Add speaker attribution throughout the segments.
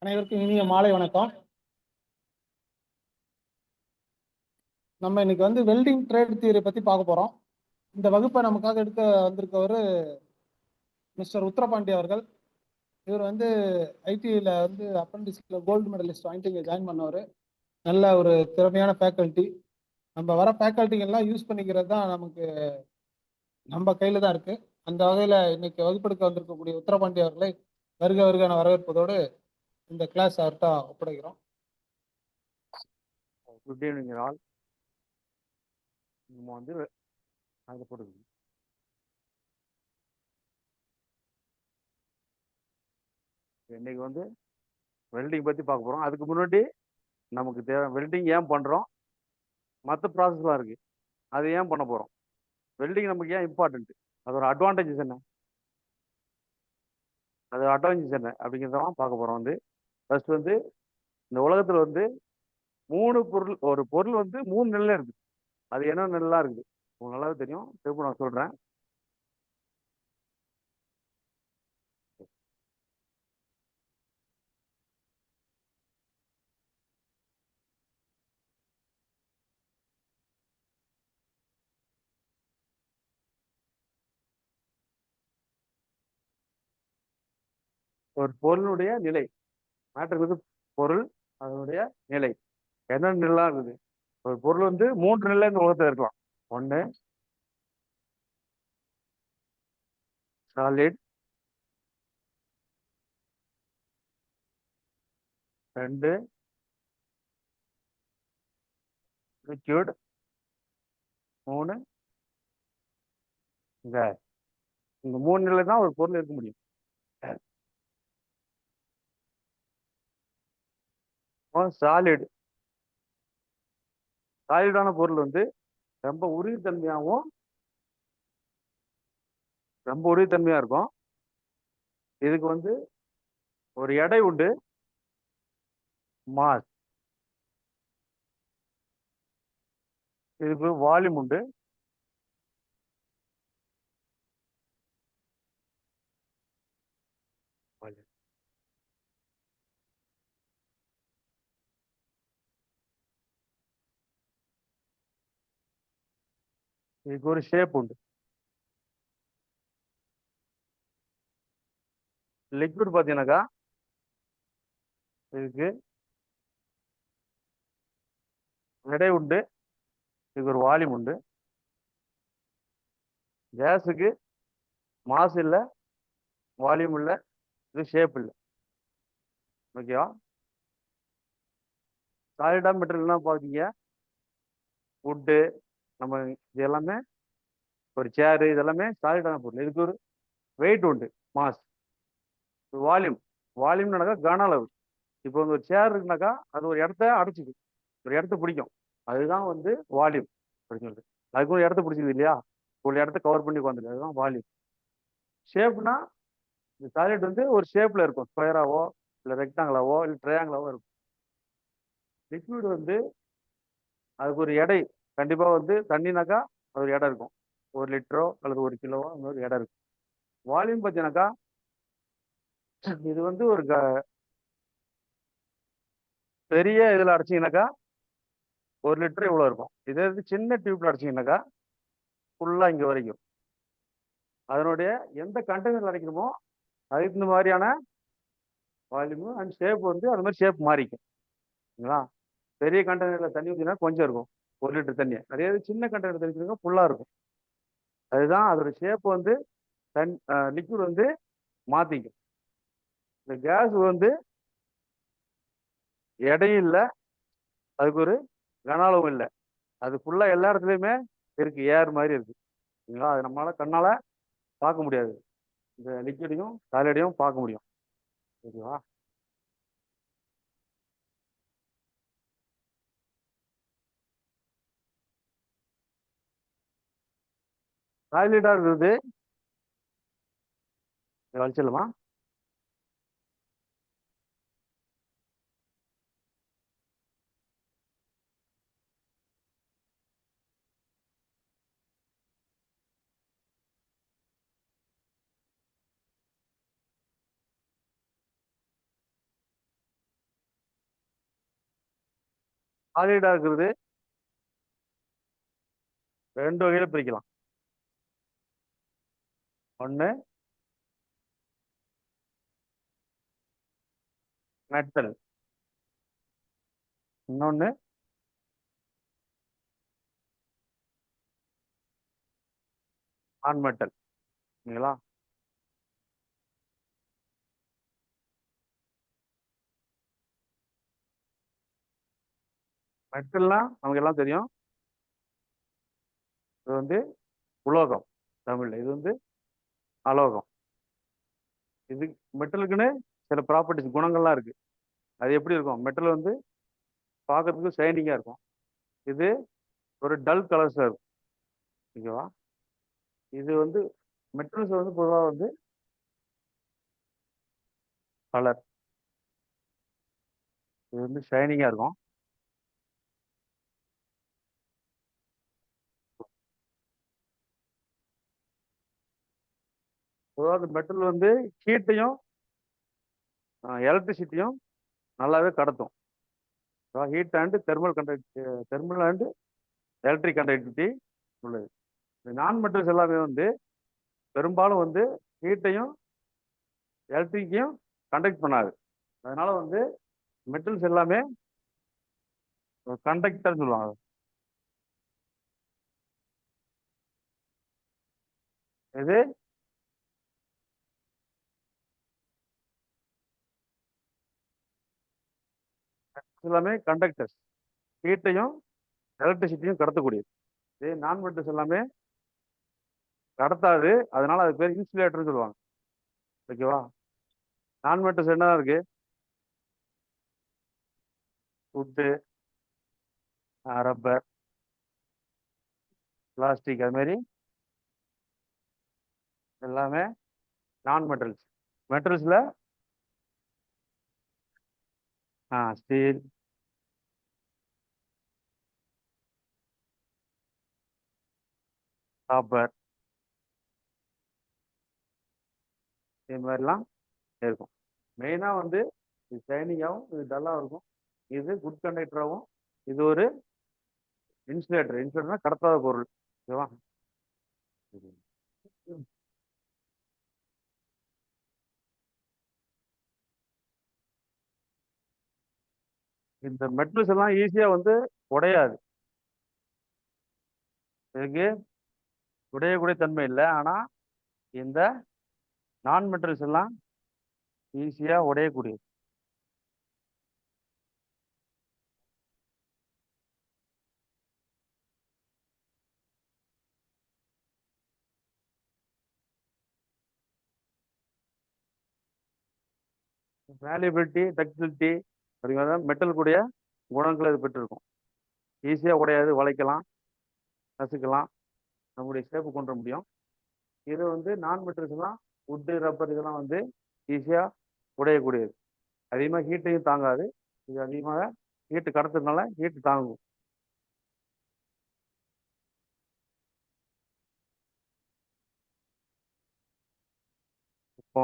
Speaker 1: அனைவருக்கும் இனிய மாலை வணக்கம். நம்ம இன்னைக்கு வெல்டிங் ட்ரேட் தியரி பத்தி பார்க்க போறோம். இந்த வகுப்பை நமக்காக எடுக்க வந்திருக்கவர் மிஸ்டர் உத்தரபாண்டி அவர்கள். இவர் ஐடியில் அப்ரண்டிஸ்ல கோல்டு மெடலிஸ்ட் வாங்கிட்டு இங்கே ஜாயின் பண்ணவர். நல்ல ஒரு திறமையான ஃபேக்கல்ட்டி. நம்ம வர ஃபேக்கல்ட்டிகள்லாம் யூஸ் பண்ணிக்கிறது தான் நமக்கு நம்ம கையில் தான் இருக்கு. அந்த வகையில் இன்னைக்கு வகுப்பெடுக்க வந்திருக்கக்கூடிய உத்தரபாண்டி அவர்களை வருக வருகான வரவேற்பதோடு இந்த கிளாஸ் அவர்கிட்ட ஒப்படைக்கிறோம்.
Speaker 2: Good evening all. நம்ம அதை போட்டுக்கணும். இன்னைக்கு வெல்டிங் பற்றி பார்க்க போகிறோம். அதுக்கு முன்னாடி நமக்கு தேவை வெல்டிங் ஏன் பண்ணுறோம், மற்ற ப்ராசஸ்லாம் இருக்குது, அது ஏன் பண்ண போகிறோம், வெல்டிங் நமக்கு ஏன் இம்பார்ட்டன்ட், அதோட அட்வான்டேஜஸ் என்ன, அது அட்வான்டேஜஸ் என்ன அப்படிங்கிறதெல்லாம் பார்க்க போகிறோம். ஃபர்ஸ்ட் இந்த உலகத்தில் 3 பொருள், ஒரு பொருள் 3 நிலையில இருக்குது. அது என்ன நிலைலாம் இருக்குது உங்களுக்கு நல்லாவே தெரியும். திரும்ப நான் சொல்கிறேன். ஒரு பொருளுடைய நிலை மேட்டர், பொருள் அதனுடைய நிலை என்ன நிலைலாம் இருக்குது. ஒரு பொருள் 3 நிலை இந்த உலகத்தில் இருக்கலாம். ஒன்று சாலிட், 2 லிக்யூட், 3 கேஸ். இந்த 3 நிலை தான் ஒரு பொருள் இருக்க முடியும். சாலிட், சாலிடான பொருள் ரொம்ப உறுதித்தன்மையாகவும் ரொம்ப உறுதித்தன்மையா இருக்கும். இதுக்கு ஒரு எடை உண்டு, மாஸ். இதுக்கு வால்யூம் உண்டு. இதுக்கு ஒரு ஷேப் உண்டு. லிக்விட் பார்த்தீங்கன்னாக்கா இதுக்கு எடை உண்டு, இதுக்கு ஒரு வால்யூம் உண்டு. கேஸுக்கு மாஸ் இல்லை, வால்யூம் இல்லை, இது ஷேப் இல்லை. ஓகேவா? சாலிடா மெட்டீரியல்னா பார்த்தீங்க, வுட்டு, நம்ம இது எல்லாமே, ஒரு சேரு, இதெல்லாமே சாலிடான பொருள். இதுக்கு ஒரு வெயிட் உண்டு, மாஸ். வால்யூம், வால்யூம்னாக்கா கன அளவு. இப்போ ஒரு சேர் இருக்குனாக்கா அது ஒரு இடத்த அடைச்சிக்கும், ஒரு இடத்த பிடிக்கும். அதுதான் வால்யூம் அப்படின்னு சொல்லிட்டு. அதுக்கு ஒரு இடத்த பிடிச்சிக்குது இல்லையா, ஒரு இடத்த கவர் பண்ணி உட்காந்துருக்கு, அதுதான் வால்யூம். ஷேப்னா இந்த சாலிட் ஒரு ஷேப்ல இருக்கும், ஸ்கொயராவோ இல்லை ரெக்டாங்கிளாவோ இல்லை ட்ரையாங்கிளாவோ இருக்கும். லிக்விட் அதுக்கு ஒரு எடை கண்டிப்பா தண்ணினாக்கா அது ஒரு இடம் இருக்கும், 1 லிட்டரோ அல்லது 1 கிலோவோ அந்த ஒரு இடம் இருக்கும். வால்யூம் பார்த்தீங்கன்னாக்கா இது ஒரு பெரிய இதில் அடைச்சிங்கனாக்கா 1 லிட்டர் இவ்வளோ இருக்கும். இதே சின்ன டியூப்ல அடைச்சிங்கனாக்கா ஃபுல்லாக இங்கே வரைக்கும். அதனுடைய எந்த கண்டெய்னர் அடைக்கணுமோ அதுக்கு இந்த மாதிரியான வால்யூம் அண்ட் ஷேப் அது மாதிரி ஷேப் மாறிக்கும். சரிங்களா? பெரிய கண்டெய்னரில் தண்ணி ஊற்றினா கொஞ்சம் இருக்கும், 1 லிட்டர் தண்ணி. அதே சின்ன கண்டெய்னர் தண்ணி ஃபுல்லாக இருக்கும். அதுதான் அதோட ஷேப் லிக்விட் மாற்றிக்கும். இந்த கேஸ் எடையும் இல்லை, அதுக்கு ஒரு கன அளவும் இல்லை, அது ஃபுல்லாக எல்லா இடத்துலையுமே இருக்கு, ஏர் மாதிரி இருக்கு. சரிங்களா? அது நம்மளால கண்ணால பார்க்க முடியாது, இந்த லிக்விடையும் சாலிடையும் பார்க்க முடியும். ஓகேவா? சாலிடா இருக்கிறது வலிச்சிடலாமா? சாலிடா இருக்கிறது ரெண்டு வகையில பிரிக்கலாம். ஒண்ணு மெட்டல், இன்னொன்னு நான் மெட்டல். சரிங்களா? மெட்டல்னா நமக்கு எல்லாம் தெரியும், இது வந்து உலோகம் தமிழ்ல, இது வந்து அலோகம். இது மெட்டலுக்குன்னு சில ப்ராப்பர்ட்டிஸ் குணங்கள்லாம் இருக்கு. அது எப்படி இருக்கும்? மெட்டல் வந்து பார்க்கறதுக்கு ஷைனிங்கா இருக்கும். இது ஒரு டல் கலர்ஸ்ல இருக்கும். ஓகேவா? இது வந்து மெட்டல்ஸ் வந்து பொதுவாக வந்து கலர், இது வந்து ஷைனிங்கா இருக்கும். பொதுவாக மெட்டல் வந்து ஹீட்டையும் எலக்ட்ரிசிட்டியும் நல்லாவே கடத்தும். Heat and thermal conduct, thermal and electric conductivity உள்ளது. இந்த நான் மெட்டல்ஸ் எல்லாமே வந்து பெரும்பாலும் வந்து ஹீட்டையும் எலக்ட்ரிக்கையும் கண்டக்ட் பண்ணாது. அதனால வந்து மெட்டல்ஸ் எல்லாமே கண்டக்டர் சொல்லுவாங்க. இது எல்லாமே கண்டக்டர்ஸ், ஹீட்டையும் எலக்ட்ரிசிட்டியும் கடத்தக்கூடியது. இது நான் மெட்டல்ஸ் எல்லாமே கடத்தாது, அதனால அது பேர் இன்சுலேட்டர்னு சொல்லுவாங்க. ஓகேவா? நான் மெட்டல்ஸ் என்ன இருக்கு? உட்டு, ரப்பர், பிளாஸ்டிக், அது மாதிரி எல்லாமே நான் மெட்டல்ஸ். மெட்டல்ஸ்ல ஸ்டீல், காப்பர், இது மாதிரிலாம் இருக்கும். மெயினாக வந்து இது ஷைனிங்காகவும் இது டல்லாகவும் இருக்கும். இது குட் கண்டக்டராகவும், இது ஒரு இன்சுலேட்டர். இன்சுலேட்டர்னா கடத்தாத பொருள். ஓகேவா? இந்த மெட்டல்ஸ் எல்லாம் ஈஸியா வந்து உடையாது. இதுக்கு உடையக்கூடிய தன்மை இல்லை. ஆனா இந்த நான் மெட்டல்ஸ் எல்லாம் ஈஸியா உடையக்கூடியது. வேல்யூபிலிட்டி, டக்டிலிட்டி அப்படிங்கிறத மெட்டல் கூடிய குணங்களை இது பெற்றிருக்கும். ஈஸியா உடையாது, வளைக்கலாம், நசுக்கலாம், நம்முடைய ஷேப்பு கொண்டு வர முடியும். இது வந்து நான் மெட்டல்ஸ் எல்லாம் உட்டு, ரப்பர் இதெல்லாம் வந்து ஈஸியா உடையக்கூடியது. அதிகமாக ஹீட்டையும் தாங்காது. இது அதிகமாக ஹீட்டு கடத்துறதுனால ஹீட்டு தாங்கும். இப்போ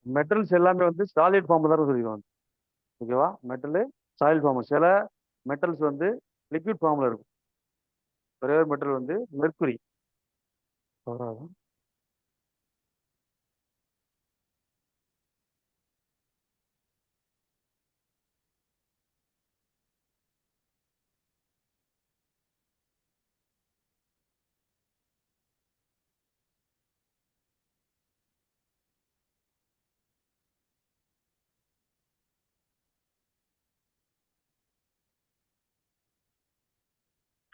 Speaker 2: மெட்டல்ஸ் எல்லாமே வந்து சாலிட் ஃபார்ம் தான் சொல்லிடுவாங்க. ஓகேவா? Metal solid form. சில மெட்டல்ஸ் வந்து லிக்விட் ஃபார்ம்ல இருக்கும். ஒரே ஒரு மெட்டல் வந்து மெர்க்குரி.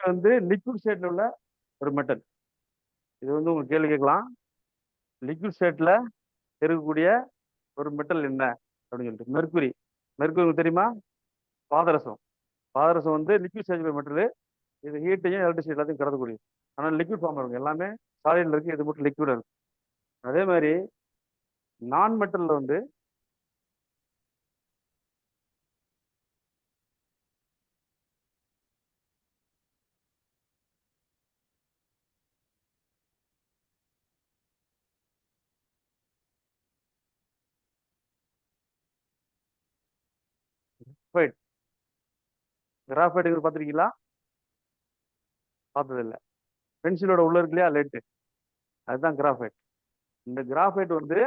Speaker 2: வந்து லிக்விட் ஸ்டேட்ல உள்ள ஒரு மெட்டல். இது வந்து உங்களுக்கு கேள்வி கேட்கலாம், லிக்விட் ஸ்டேட்ல இருக்கக்கூடிய ஒரு மெட்டல் என்ன அப்படின்னு சொல்லிட்டு. மெர்க்குரி. மெர்க்குரி உங்களுக்கு தெரியுமா? பாதரசம். பாதரசம் வந்து லிக்விட் ஸ்டேஜ் மெட்டல். இது ஹீட்டையும் எலக்ட்ரிசிட்டி எல்லாத்தையும் கடத்தக்கூடியது. ஆனால் லிக்விட் ஃபார்ம் இருக்கும். எல்லாமே சாலிட்ல இருக்கு, இது மட்டும் லிக்விட் இருக்கு. அதே மாதிரி நான் மெட்டல்ல வந்து கிராஃபைட். கிராஃபைட்டுங்கிறது பார்த்துருக்கீங்களா? பார்த்தது இல்லை. பென்சிலோட உள்ள இருக்கு இல்லையா லெட்டு, அதுதான் கிராஃபைட். இந்த கிராஃபைட் வந்து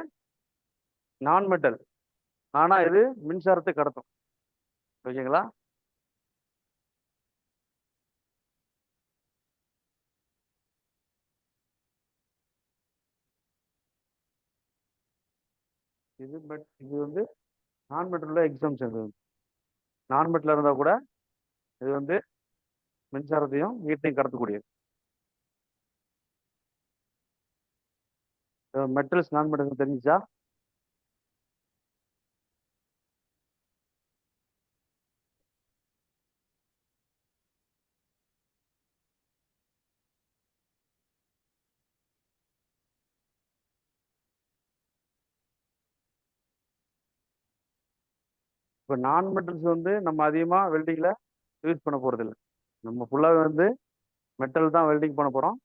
Speaker 2: நான் மெட்டல், ஆனா இது மின்சாரத்தை கடத்தும். ஓகேங்களா? இது வந்து நான் மெட்டலோட எக்ஸாம்ஷன். நான் மெட்டல் இருந்தா கூட இது வந்து மின்சாரத்தையும் ஹீட்டையும் கடத்தக்கூடியது. மெட்டல்ஸ் நான் மெட்டல் தெரிஞ்சுச்சா? இப்போ நான் மெட்டல்ஸ் வந்து நம்ம அதிகமாக வெல்டிங்கில் யூஸ் பண்ண போகிறது இல்லை. நம்ம ஃபுல்லாகவே வந்து மெட்டல் தான் வெல்டிங் பண்ண போகிறோம்.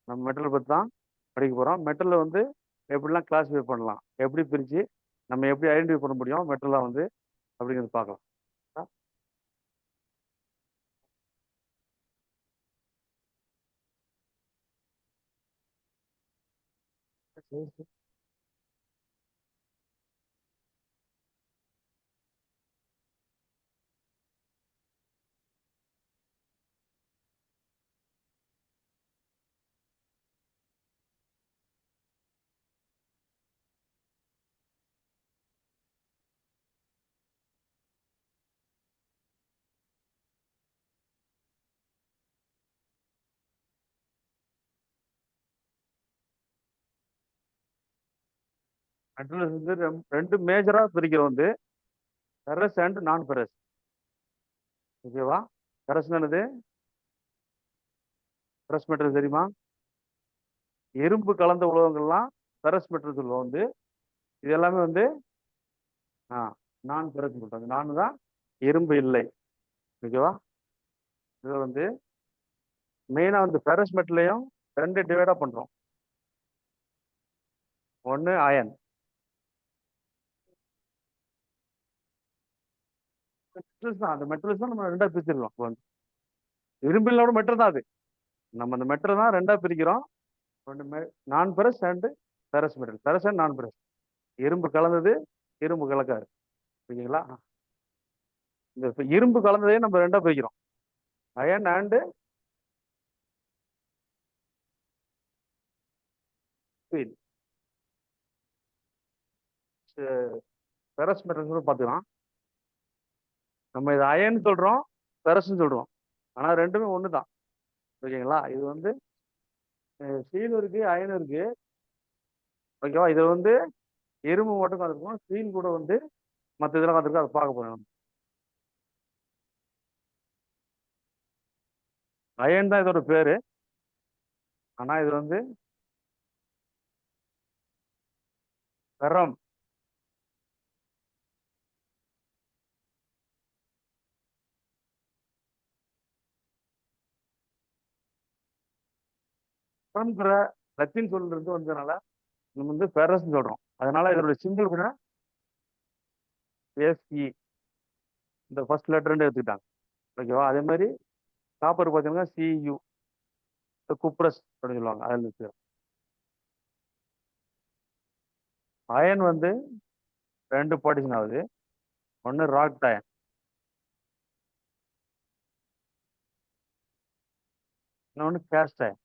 Speaker 2: நம்ம மெட்டல் பற்றி தான் படிக்க போகிறோம். மெட்டலில் வந்து எப்படிலாம் கிளாஸிஃபை பண்ணலாம், எப்படி பிரித்து நம்ம எப்படி ஐடென்டிஃபை பண்ண முடியும் மெட்டலாக வந்து அப்படிங்கிறது பார்க்கலாம். மெட்டல் வந்து ரெண்டு மேஜராக பிரிக்கிறோம் வந்து ஃபெரஸ் அண்ட் நான் ஃபெரஸ். ஓகேவா? ஃபெரஸ் என்னது? ஃபெரஸ் மெட்டல் தெரியுமா? இரும்பு கலந்த உலோகங்கள்லாம் ஃபெரஸ் மெட்டல் சொல்லுவோம் வந்து. இது எல்லாமே வந்து நான் ஃபெரஸ் சொல்றாங்க. நான் தான் இரும்பு இல்லை. ஓகேவா? இதில் வந்து மெயினாக வந்து ஃபெரஸ் மெட்டலையும் ரெண்டு டிவைடாக பண்ணுறோம். ஒன்று அயன். மெட்டல்ஸ் தான், அந்த மெட்டல்ஸ் தான் நம்ம ரெண்டாக பிரிச்சிடலாம். இப்போ வந்து இரும்பிலோட மெட்டல் தான் அது. நம்ம அந்த மெட்டல் தான் ரெண்டாக பிரிக்கிறோம். ஒன்று நான் ferrous and ferrous metal. Ferrous and non ferrous. இரும்பு கலந்தது, இரும்பு கலக்காது. ஓகேங்களா? இந்த இரும்பு கலந்ததையும் நம்ம ரெண்டா பிரிக்கிறோம். Iron and steel. Ferrous metal பார்த்துக்கலாம். நம்ம இது அயன் சொல்றோம், ஃபெரஸ்ன்னு சொல்றோம், ஆனா ரெண்டுமே ஒன்று தான். ஓகேங்களா? இது வந்து ஸ்டீல் இருக்கு, அயன் இருக்கு. ஓகேவா? இது வந்து இரும்பு மட்டும் கலந்துருக்கும், ஸ்டீல் கூட வந்து மற்ற இதெல்லாம் கலந்துருக்கு. அதை பார்க்க போறோம். அயன் தான் இதோட பேரு, ஆனா இது வந்து ஃபெரம். ஃபெரம்ங்கிற லத்தீன் சொல்ல இருந்து வந்ததுனால நம்ம வந்து ஃபெரஸ் சொல்றோம். அதனால இதோட சிம்பிள் கூட எஸ்இ, இந்த ஃபர்ஸ்ட் லெட்டர் எடுத்துக்கிட்டாங்க. ஓகேவா? அதே மாதிரி காப்பர் பார்த்தீங்கன்னா சியு, குப்ரஸ் அப்படின்னு சொல்லுவாங்க. அதில் இருக்கு. அயன் வந்து ரெண்டு பார்ட்டிஷன் ஆகுது. ஒன்று ராக் அயன், இன்னொன்று கேஸ்ட் அயன்.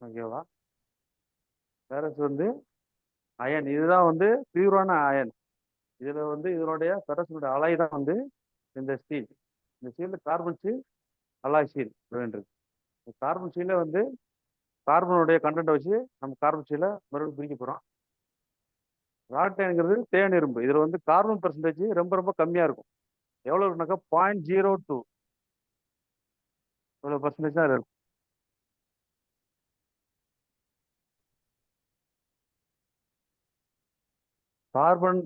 Speaker 2: ஓகேவா? ஃபெரஸ் வந்து அயன், இதுதான் வந்து பியூரான அயன். இதுல வந்து இதனுடைய ஃபெரஸினுடைய அலாய் தான் வந்து இந்த ஸ்டீல். இந்த steel carbon steel alloy steel அப்படின்றது. கார்பன் ஸ்டீல வந்து கார்பனுடைய கண்டென்ட்டை வச்சு நம்ம கார்பன் ஸ்டீல மறுபடியும் பிரிக்க போகிறோம். ராட்டைங்கிறது தேன் இரும்பு. இதில் வந்து கார்பன் பெர்சன்டேஜ் ரொம்ப ரொம்ப கம்மியாக இருக்கும். எவ்வளோ இருக்குனாக்கா 0.02 இவ்வளோ பர்சன்டேஜ் தான் இருக்கும். கார்பன்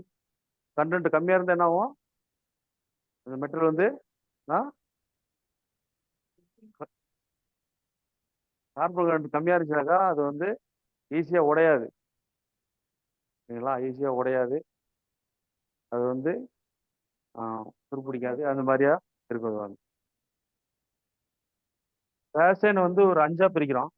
Speaker 2: கண்டென்ட் கம்மியாக இருந்தால் என்ன ஆகும்? இந்த மெட்டீரியல் வந்து கார்பன் கண்டென்ட் கம்மியாக இருந்துச்சுனாக்கா அது வந்து ஈஸியாக உடையாது. சரிங்களா? ஈஸியாக உடையாது. அது வந்து துருப்பிடிக்காது. அந்த மாதிரியா இருக்கும். பேஷன் வந்து ஒரு 5ஆ பிரிக்கிறோம்.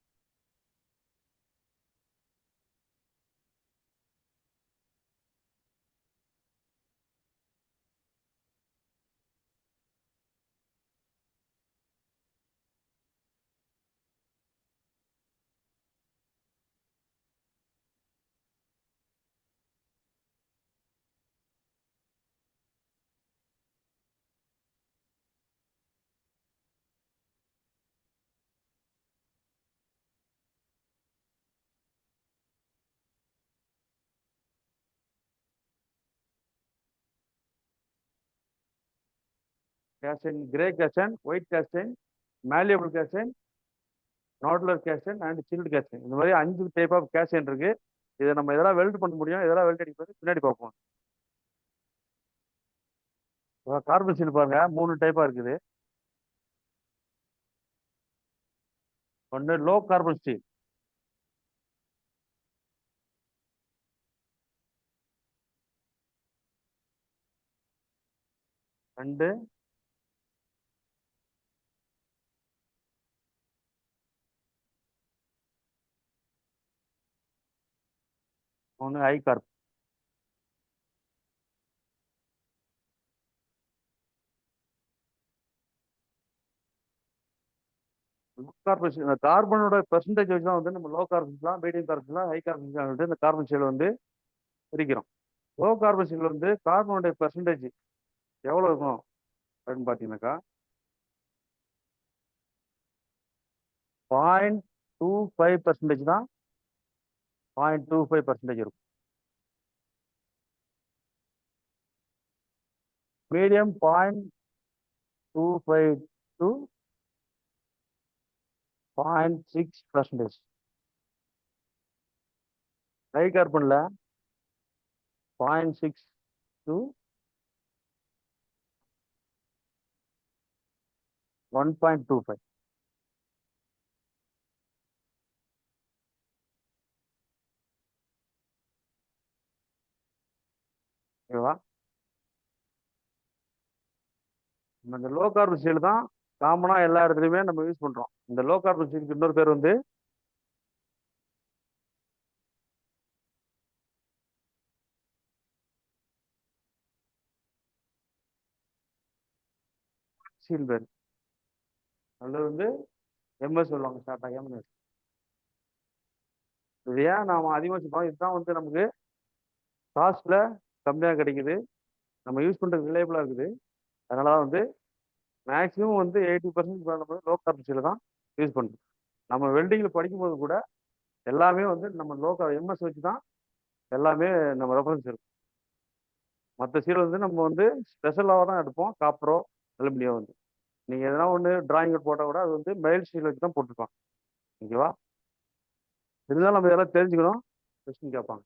Speaker 2: Cast iron, grey cast iron, white cast iron, malleable cast iron, nodular cast iron and chilled cast iron. இந்த மாதிரி 5 டைப் ஆஃப் கேஷன் இருக்கு. இதை நம்ம இதெல்லாம் வெல்ட் பண்ண முடியும். இதெல்லாம் வெல்ட் அடிப்பது பின்னாடி பார்ப்போம். கார்பன் ஸ்டீல் பாருங்க 3 டைப்பா இருக்குது. ஒன்று லோ கார்பன் ஸ்டீல், ரெண்டு மூணு high carbon. Low carbon steel இந்த கார்பனோட பெர்சன்டேஜ் வச்சு தான் வந்து நம்ம லோ கார்பன்ஸ்லாம், மீடியம் கார்பன்ஸ்லாம், ஹை கார்பன்ஸ்லாம் வந்து இந்த கார்பன் ஸ்டீல் வந்து பிரிக்கிறோம். லோ கார்பன் ஸ்டீல் வந்து கார்பனுடைய பெர்சன்டேஜ் எவ்வளோ இருக்கும் அப்படின்னு பார்த்தீங்கன்னாக்கா 0.25% தான். 0.25% இருக்கும். Medium 0.25 to 0.6%. ஹை கார்பன்ல 0.6 to 1.25. ஓகேவா? நம்ம இந்த லோ கார்பன் ஸ்டீல் தான் காமனா எல்லா இடத்துலையுமே நம்ம யூஸ் பண்றோம். இந்த லோ கார்பன் ஸ்டீலுக்கு இன்னொரு பேர் வந்து ஸ்டீல் பேர், அல்லது வந்து எம்எஸ் சொல்லுவாங்க, ஷார்ட்டா எம்எஸ். இது ஏன் நாம அதிகமாக சொல்றோம்? இதுதான் வந்து நமக்கு காஸ்ட்ல கம்மியாக கிடைக்குது, நம்ம யூஸ் பண்றது ரிலேபிளா இருக்குது. அதனால தான் வந்து மேக்ஸிமம் வந்து 80% நம்ம லோ கார்பன் ஸ்டீல் தான் யூஸ் பண்ணுறோம். நம்ம வெல்டிங்கில் படிக்கும்போது கூட எல்லாமே வந்து நம்ம லோ எம்எஸ் வச்சு தான் எல்லாமே நம்ம ரெஃபரன்ஸ் இருக்கும். மற்ற ஸ்டீல் வந்து நம்ம வந்து ஸ்பெஷலாக தான் எடுப்போம். காப்பரோ அலுமினியம் வந்து நீங்கள் எதனா ஒன்று டிராயிங் போட்டால் கூட அது வந்து மைல் ஸ்டீல் வச்சு தான் போட்டிருப்பாங்க. ஓகேவா? இருந்தாலும் நம்ம இதெல்லாம் தெரிஞ்சுக்கணும். கொஸ்டின் கேட்பாங்க.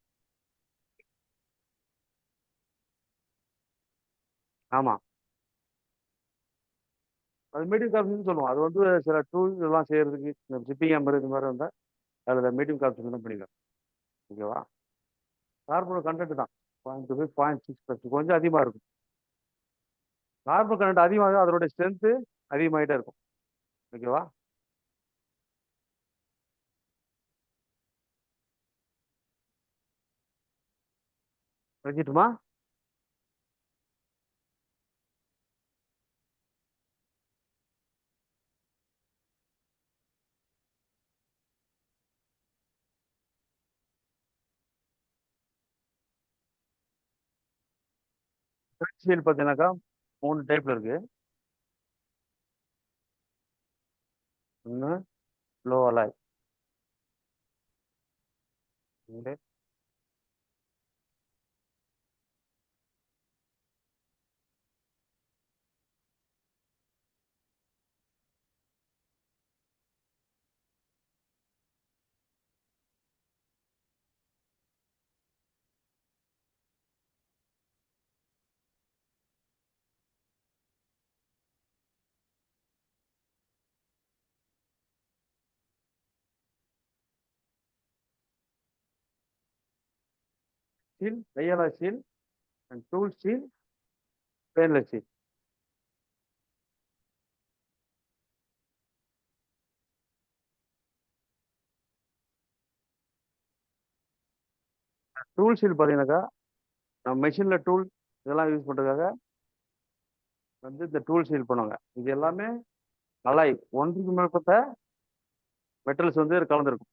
Speaker 2: ஆமாம், அது மீடியம் கார்பன் சொல்லுவோம். அது வந்து சில டூல்ஸ் எல்லாம் செய்யறதுக்கு, இந்த ஜிப்பிங் ஹேமர் இது மாதிரி இருந்தால் அதில் மீடியம் கார்பன் தான் பண்ணிக்கலாம். ஓகேவா? கார்பன் கண்டென்ட் தான் 0.25 0.6% கொஞ்சம் அதிகமாக இருக்கும். கார்பன் கண்டென்ட் அதிகமாக அதனுடைய ஸ்ட்ரென்த்து அதிகமாகிட்டே இருக்கும். ஓகேவா? வச்சுட்டுமா? ஸ்டீல் பார்த்தீங்கன்னாக்கா 3 டைப்ல இருக்கு. ஒன்று லோ அலாய். ஸ்டீல், கையாள steel and tool steel, stainless steel. Tool steel பார்த்தீங்கன்னாக்கா நம்ம மெஷினில் டூல் இதெல்லாம் யூஸ் பண்ணுறதுக்காக வந்து இந்த டூல் ஸ்டீல் பண்ணுவாங்க. இது எல்லாமே அலாய், ஒன்றுக்கு மேற்பட்ட மெட்டல்ஸ் வந்து கலந்துருக்கும்.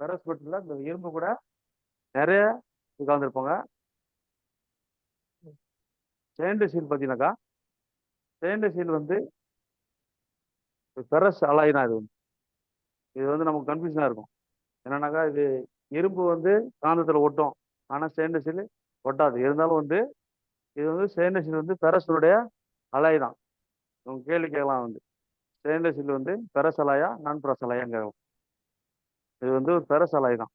Speaker 2: ஃபெரஸ் மெட்டலில் இந்த இரும்பு கூட நிறைய கலந்துருப்பாங்க. ஸ்டெயின்லெஸ் ஸ்டீல் பார்த்தீங்கன்னாக்கா ஸ்டெயின்லெஸ் ஸ்டீல் வந்து ஃபெரஸ் அலாய் தான். இது வந்து நமக்கு கன்ஃபியூஷனாக இருக்கும். என்னன்னாக்கா இது இரும்பு வந்து காந்தத்தில் ஒட்டும், ஆனால் ஸ்டெயின்லெஸ் ஸ்டீல் ஒட்டாது. இருந்தாலும் வந்து இது வந்து ஸ்டெயின்லெஸ் ஸ்டீல் வந்து ஃபெரஸுடைய அலாய் தான். உங்க கேள்வி கேட்கலாம் வந்து ஸ்டெயின்லெஸ் ஸ்டீல் வந்து ஃபெரஸ் அலாயா நான் ஃபெரஸ் அலாயான்னு கேட்கலாம். இது வந்து ஒரு ஃபெரஸ் அலாய் தான்,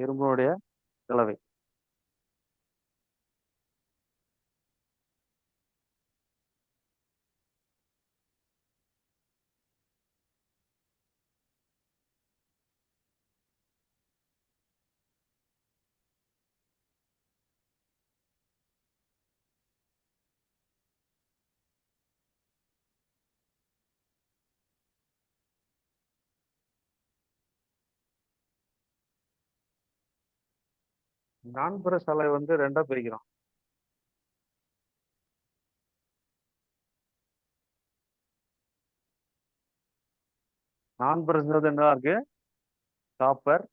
Speaker 2: இரும்புடைய கலவை. நான் ஃபெரஸ் அலாய் வந்து ரெண்டா பிரிக்கிறோம். நான் ஃபெரஸ் என்ன இருக்கு? Copper,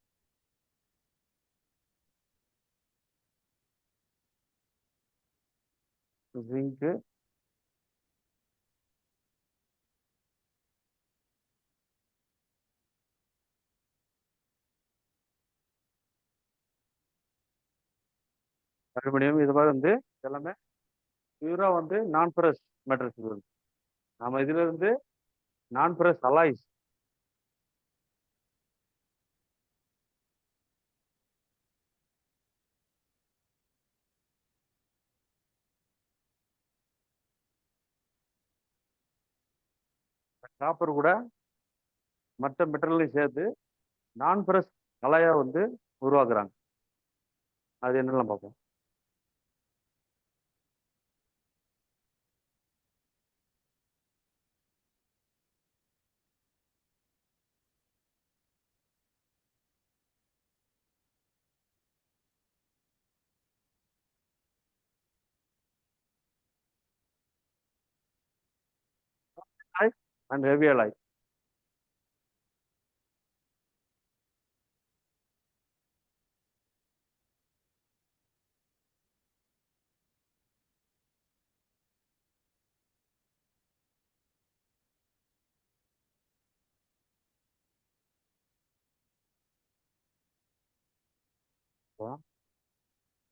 Speaker 2: zinc, aluminium. இது மாதிரி வந்து எல்லாமே பியூரா வந்து நான் ஃபெரஸ் மெட்டல்ஸ் வருது. நம்ம இதுல இருந்து நான் ஃபெரஸ் அலாய்ஸ், காப்பர் கூட மற்ற மெட்டல்களையும் சேர்த்து நான் ஃபெரஸ் அலாயா வந்து உருவாக்குறாங்க. அது என்னெல்லாம் பார்ப்போம். And heavy alloy.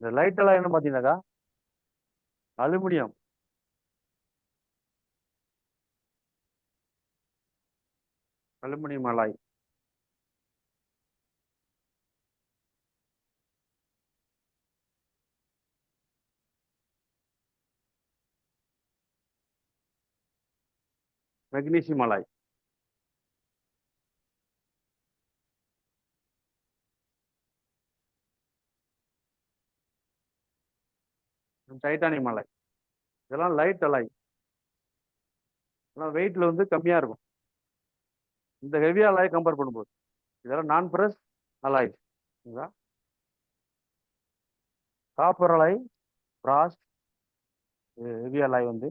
Speaker 2: இந்த லைட் எல்லாம் என்ன பார்த்தீங்கன்னாக்கா aluminium, aluminium alloy. Magnesium alloy, titanium alloy. இதெல்லாம் லைட் அலாய். இதெல்லாம் வெயிட்ல வந்து கம்மியா இருக்கும் இந்த ஹெவி அலாய் கம்பேர் பண்ணும்போது. இதெல்லாம் நான் ferrous alloy. Copper alloy, brass, heavy alloy வந்து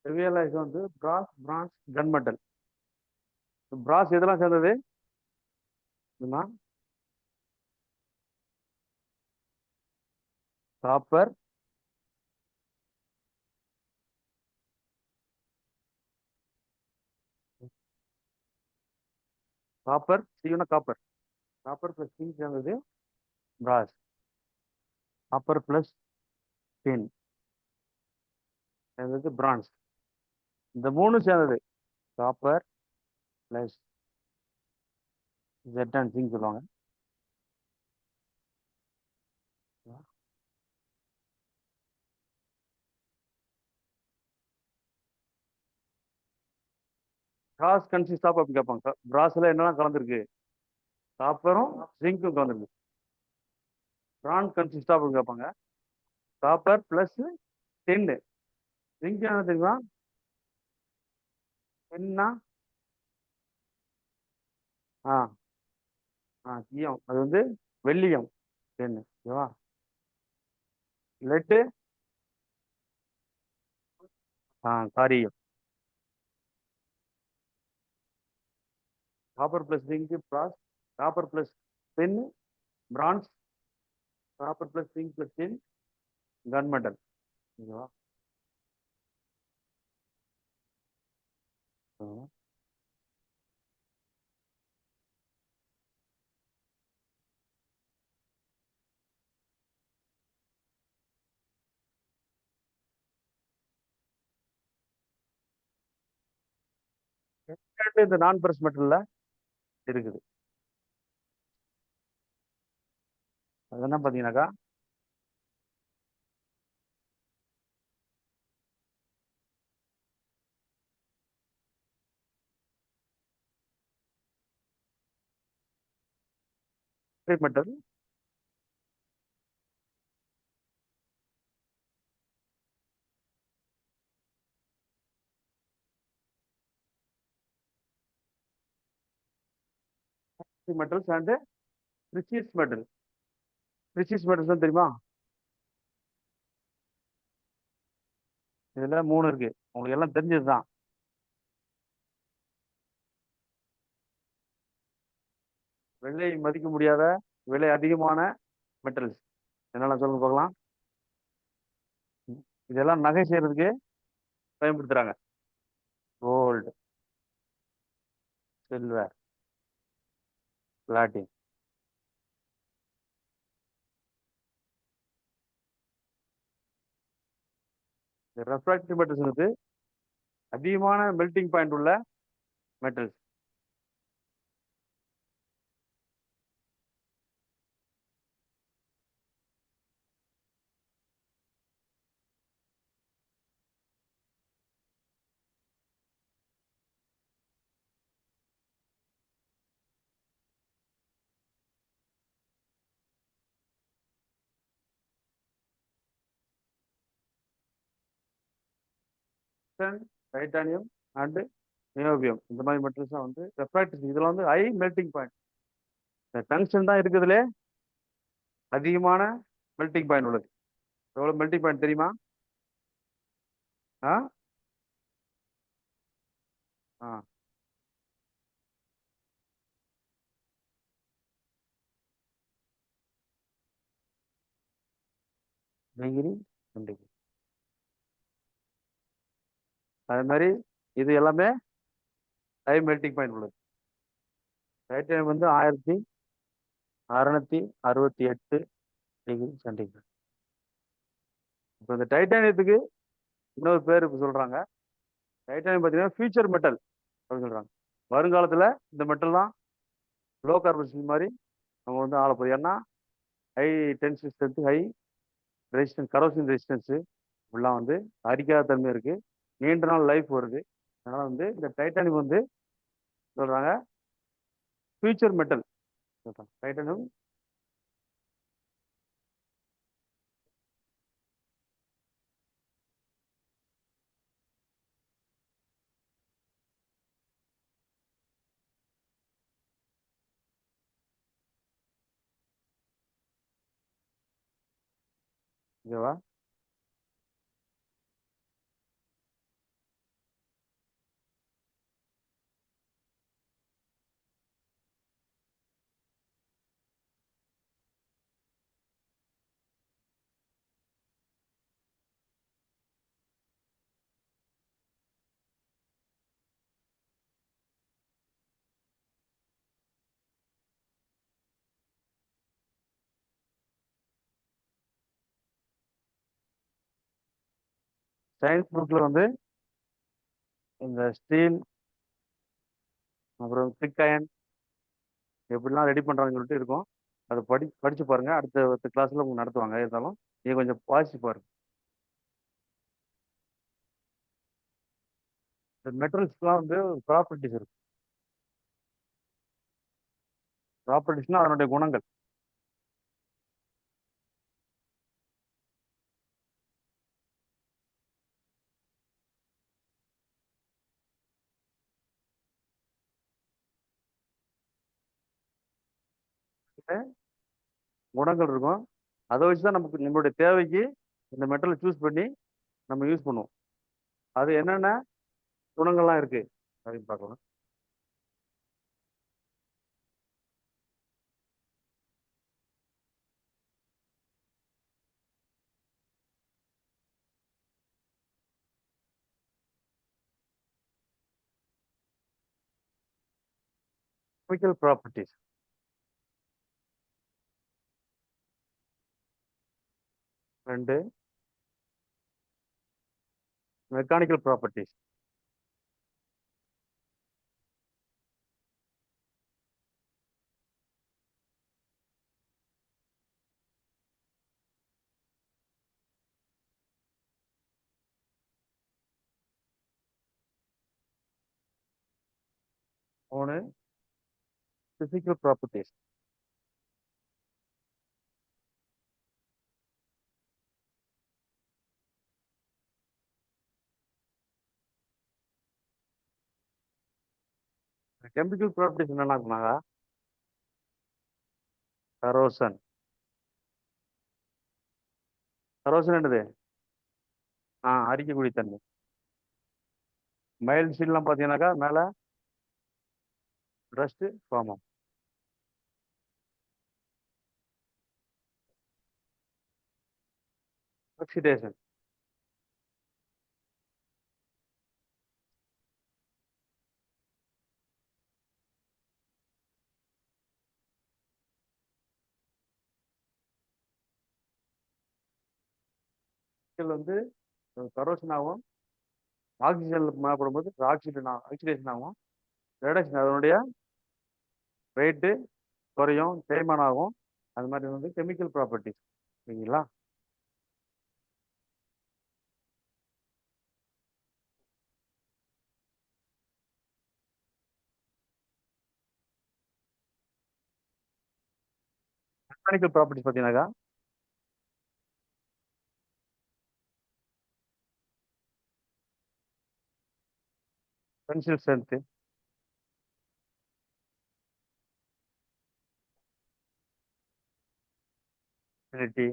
Speaker 2: ரிவியலைஸ் வந்து பிராஸ், பிரான்ஸ், கன்மெட்டல். பிராஸ் எதெல்லாம் சேர்ந்தது? காப்பர், காப்பர் சியூனா காப்பர். காப்பர் பிளஸ் சிங்க் சேர்ந்தது பிராஸ். காப்பர் பிளஸ் டின் சேர்ந்தது பிரான்ஸ். இந்த மூணு சேர்ந்தது காப்பர் பிளஸ் ஜெட் அண்ட் சிங்க் சொல்லுவாங்க. பிராஸ் கன்சிஸ்ட் ஆஃப் அப்படி கேட்பாங்க. பிராஸ்ல என்னெல்லாம் கலந்துருக்கு? காப்பரும் ஜிங்க்கும் கலந்துருக்கு. பிரான் கன்சிஸ்ட் ஆஃப் கேட்பாங்க. காப்பர் பிளஸ் டென்னு. ஜிங்க் என்ன தெரியுமா? என்ன? ஆ ஈயம், அது வந்து வெள்ளியம் டென்னு. ஓகேவா? லெட்டு காரியம். Copper plus zinc brass. Copper plus tin bronze. Copper plus zinc plus tin gunmetal. ஓகேவா? இந்த நான் பிரஸ் மெட்டல்ல இருக்குது. அது என்ன பாத்தீங்கன்னாக்கா metal, metals and precious metal. Precious metals தான் தெரியுமா? இதுல மூணு இருக்கு, உங்களுக்கு எல்லாம் தெரிஞ்சதுதான். வெள்ளை மதிக்க முடியாத விலை அதிகமான மெட்டல்ஸ் என்னெல்லாம் சொல்லுங்க பார்க்கலாம். இதெல்லாம் நகை செய்யறதுக்கு பயன்படுத்துறாங்க. Gold, silver, பிளாட்டின். ரெஃப்ராக்டிவ் மெட்டல்ஸ் வந்து அதிகமான மெல்டிங் பாயிண்ட் உள்ள மெட்டல்ஸ். டைட்டானியம் அண்ட் நியோபியம், இந்த மாதிரி மெட்டல்ஸ் தான் வந்து ரெஃப்ராக்டிவ். இதுல வந்து ஹை மெல்டிங் பாயிண்ட். இந்த டங்ஸ்டன் தான் இருக்குதுல அதிகமான மெல்டிங் பாயிண்ட் உள்ளது. எவ்வளவு மெல்டிங் பாயிண்ட் தெரியுமா? ஆ ஆ டிகிரி சென்டிகிரேட். அதே மாதிரி இது எல்லாமே ஹை மெல்டிங் பாயிண்ட் உள்ளது. டைட்டானியம் வந்து 1668 டிகிரி சென்டிகிரேட். இப்போ இந்த டைட்டானியத்துக்கு இன்னொரு பேர் இப்போ சொல்றாங்க. டைட்டானியம் பார்த்தீங்கன்னா ஃபியூச்சர் மெட்டல் அப்படின்னு சொல்றாங்க. வருங்காலத்துல இந்த மெட்டல் தான் லோ கார்பன் ஸ்டீல் மாதிரி நம்ம வந்து ஆள போகுது. ஏன்னா high tensile strength, high resistance, கரோசின் resistance இப்படிலாம் வந்து அரிக்காத தன்மை இருக்கு, நீண்ட நாள் லைஃப் வருது. அதனால வந்து இந்த டைட்டானியம் வந்து சொல்றாங்க ஃபியூச்சர் மெட்டல் சொல்றாங்க. டைட்டானியம் ஓகேவா? சயின்ஸ் புக்கில் வந்து இந்த ஸ்டீல் அப்புறம் திக் அயன் எப்படிலாம் ரெடி பண்ணுறாங்கன்னு சொல்லிட்டு இருக்கும். அதை படித்து பாருங்கள். அடுத்த கிளாஸில் உங்களுக்கு நடத்துவாங்க. இருந்தாலும் நீங்கள் கொஞ்சம் வாசிச்சு பாருங்க. இந்த மெட்டல்ஸ்க்குலாம் வந்து ப்ராப்பர்ட்டிஸ் இருக்கு. ப்ராப்பர்ட்டிஸ்னால் அதனுடைய குணங்கள். குணங்கள் இருக்கும். அதை வச்சு தான் நமக்கு நம்மளுடைய தேவைக்கு இந்த மெட்டலை சூஸ் பண்ணி நம்ம யூஸ் பண்ணுவோம். அது என்னென்ன குணங்கள்லாம் இருக்கு அப்படின்னு பார்க்கலாம். Chemical properties. ரெண்டு மெக்கானிக்கல் ப்ராப்பர்ட்டிஸ். மூணு பிசிக்கல் ப்ராப்பர்ட்டிஸ். கெமிக்கல் ப்ராப்பர்ட்டிஸ் என்னென்ன இருக்குனாங்க? கரோசன். கரோசன் என்னது? அரிக்கக்கூடிய தன்மை. மைல்டு ஸ்டீல்லாம் பார்த்தீங்கன்னாக்கா மேலே ரஸ்ட் ஃபார்ம் ஆகும். ஆக்சிடேஷன். வந்து கரோசன் ஆகும். ஆக்சிஜன் மேற்படும்போது ஆக்சிடேஷன் ஆகும். ரிடக்ஷன் அதனுடைய வெயிட்டு குறையும், தேய்மானம் ஆகும். அது மாதிரி வந்து கெமிக்கல் ப்ராப்பர்ட்டிஸ். சரிங்களா? மெக்கானிக்கல் ப்ராப்பர்ட்டிஸ் பார்த்தீங்கன்னாக்கா பென்சில் ஸ்ட்ரென்த்து, ஃபினிட்டி,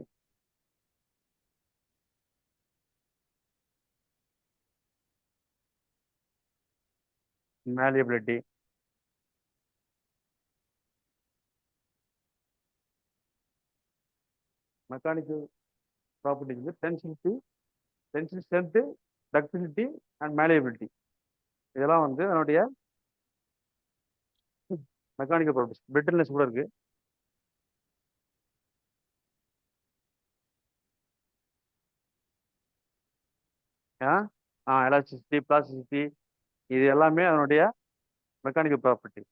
Speaker 2: மேலியபிலிட்டி. மெக்கானிக்கல் ப்ராப்பர்ட்டிஸ் வந்து டென்சில் ஸ்ட்ரென்த்து, டக்டிலிட்டி அண்ட் மேலியபிலிட்டி. இதெல்லாம் வந்து அதனுடைய மெக்கானிக்கல் ப்ராப்பர்ட்டிஸ். பிரிட்டில்னஸ் கூட இருக்கு. எலாஸ்டிசிட்டி, பிளாஸ்டிசிட்டி, இது எல்லாமே அதனுடைய மெக்கானிக்கல் ப்ராப்பர்ட்டி.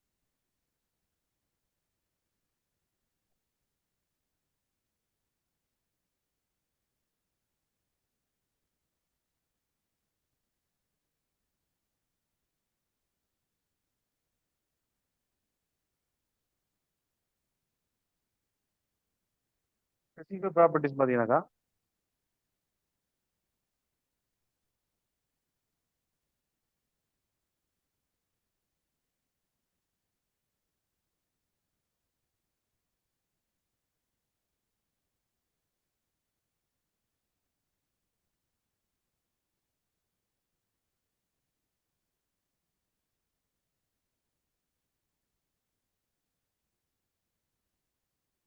Speaker 2: பிசிக்கல் ப்ராப்பர்ட்டிஸ் பார்த்தீங்கன்னாக்கா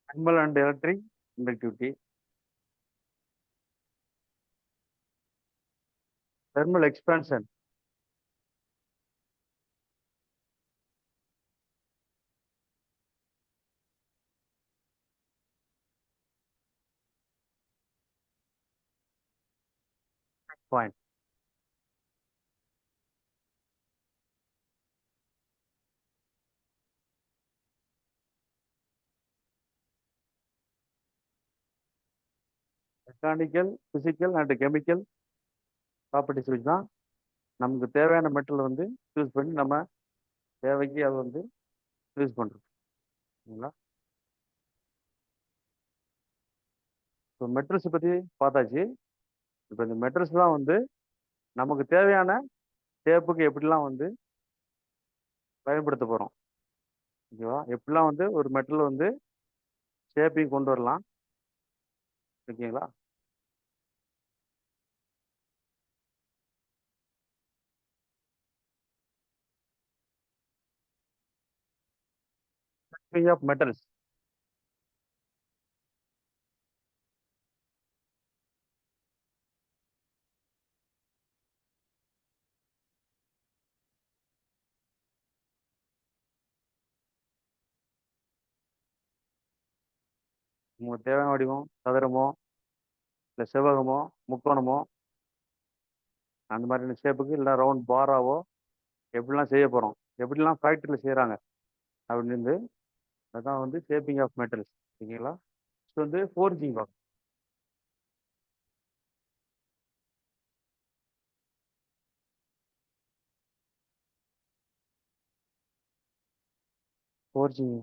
Speaker 2: thermal and electric conductivity, thermal expansion, point. Mechanical, physical and chemical properties வச்சு தான் நமக்கு தேவையான மெட்டல் வந்து யூஸ் பண்ணி நம்ம தேவைக்கு அதை வந்து யூஸ் பண்ணுறோம். சரிங்களா? இப்போ மெட்டல்ஸை பற்றி பார்த்தாச்சு. இப்போ இந்த மெட்டல்ஸ் தான் வந்து நமக்கு தேவையான ஷேப்புக்கு எப்படிலாம் வந்து பயன்படுத்த போகிறோம். ஓகேவா? எப்படிலாம் வந்து ஒரு மெட்டல் வந்து ஷேப்பிங் கொண்டு வரலாம். ஓகேங்களா? Shaping of metals. உங்களுக்கு தேவையான வடிவம் சதுரமோ இல்லை செவ்வகமோ முக்கோணமோ அந்த மாதிரியான ஷேப்புக்கு இல்லை ரவுண்ட் பாராவோ எப்படிலாம் செய்ய போகிறோம், எப்படிலாம் ஃபேக்ட்ரியில் செய்கிறாங்க அப்படின்னு அதுதான் வந்து ஷேப்பிங் ஆஃப் மெட்டல்ஸ். ஓகேங்களா? இது வந்து ஃபோர்ஜிங் பார்க்கணும். ஃபோர்ஜிங்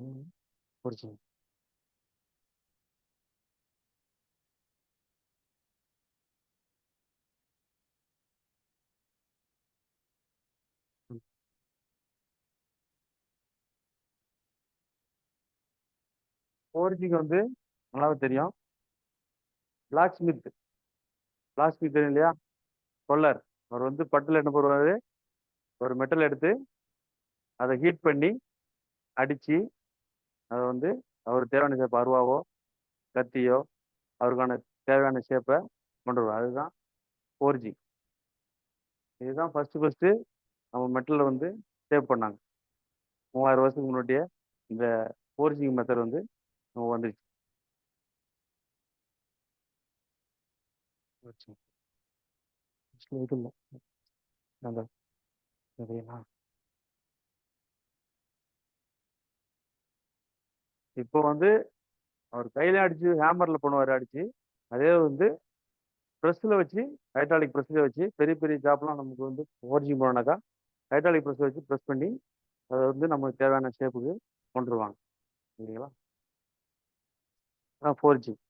Speaker 2: ஃபோர்ஜிங் ஃபோர்ஜிங் வந்து நல்லாவே தெரியும். பிளாக் ஸ்மித் தெரியும் இல்லையா? கொல்லர். அவர் வந்து பட்டில் என்ன பண்ணுவாரு, ஒரு மெட்டல் எடுத்து அதை ஹீட் பண்ணி அடித்து அதை வந்து அவர் தேவையான ஷேப் அருவாவோ கத்தியோ அவருக்கான தேவையான ஷேப்பை கொண்டு வருவார். அதுதான் ஃபோர்ஜிங். இதுதான் ஃபஸ்ட்டு நம்ம மெட்டலில் வந்து ஷேப் பண்ணாங்க. 3000 வருஷத்துக்கு முன்னாடியே இந்த ஃபோர்ஜிங் மெத்தட் வந்து நம்ம வந்துருச்சு. இது இல்லை அந்த சரிங்களா? இப்போ வந்து அவர் கையில அடிச்சு ஹேமரில் பண்ணுவார் அடிச்சு. அதே வந்து ப்ரெஸ்ஸில் வச்சு ஹைட்ராலிக் ப்ரெஸ்ஸில் வச்சு பெரிய பெரிய ஜாப்லாம் நமக்கு வந்து ஃபோர்ஜிங் போனாக்கா ஹைட்ராலிக் ப்ரெஸ் வச்சு ப்ரெஸ் பண்ணி அதை வந்து நமக்கு தேவையான ஷேப்புக்கு கொண்டுருவாங்க. சரிங்களா? அதான் ஃபோர்ஜிங்.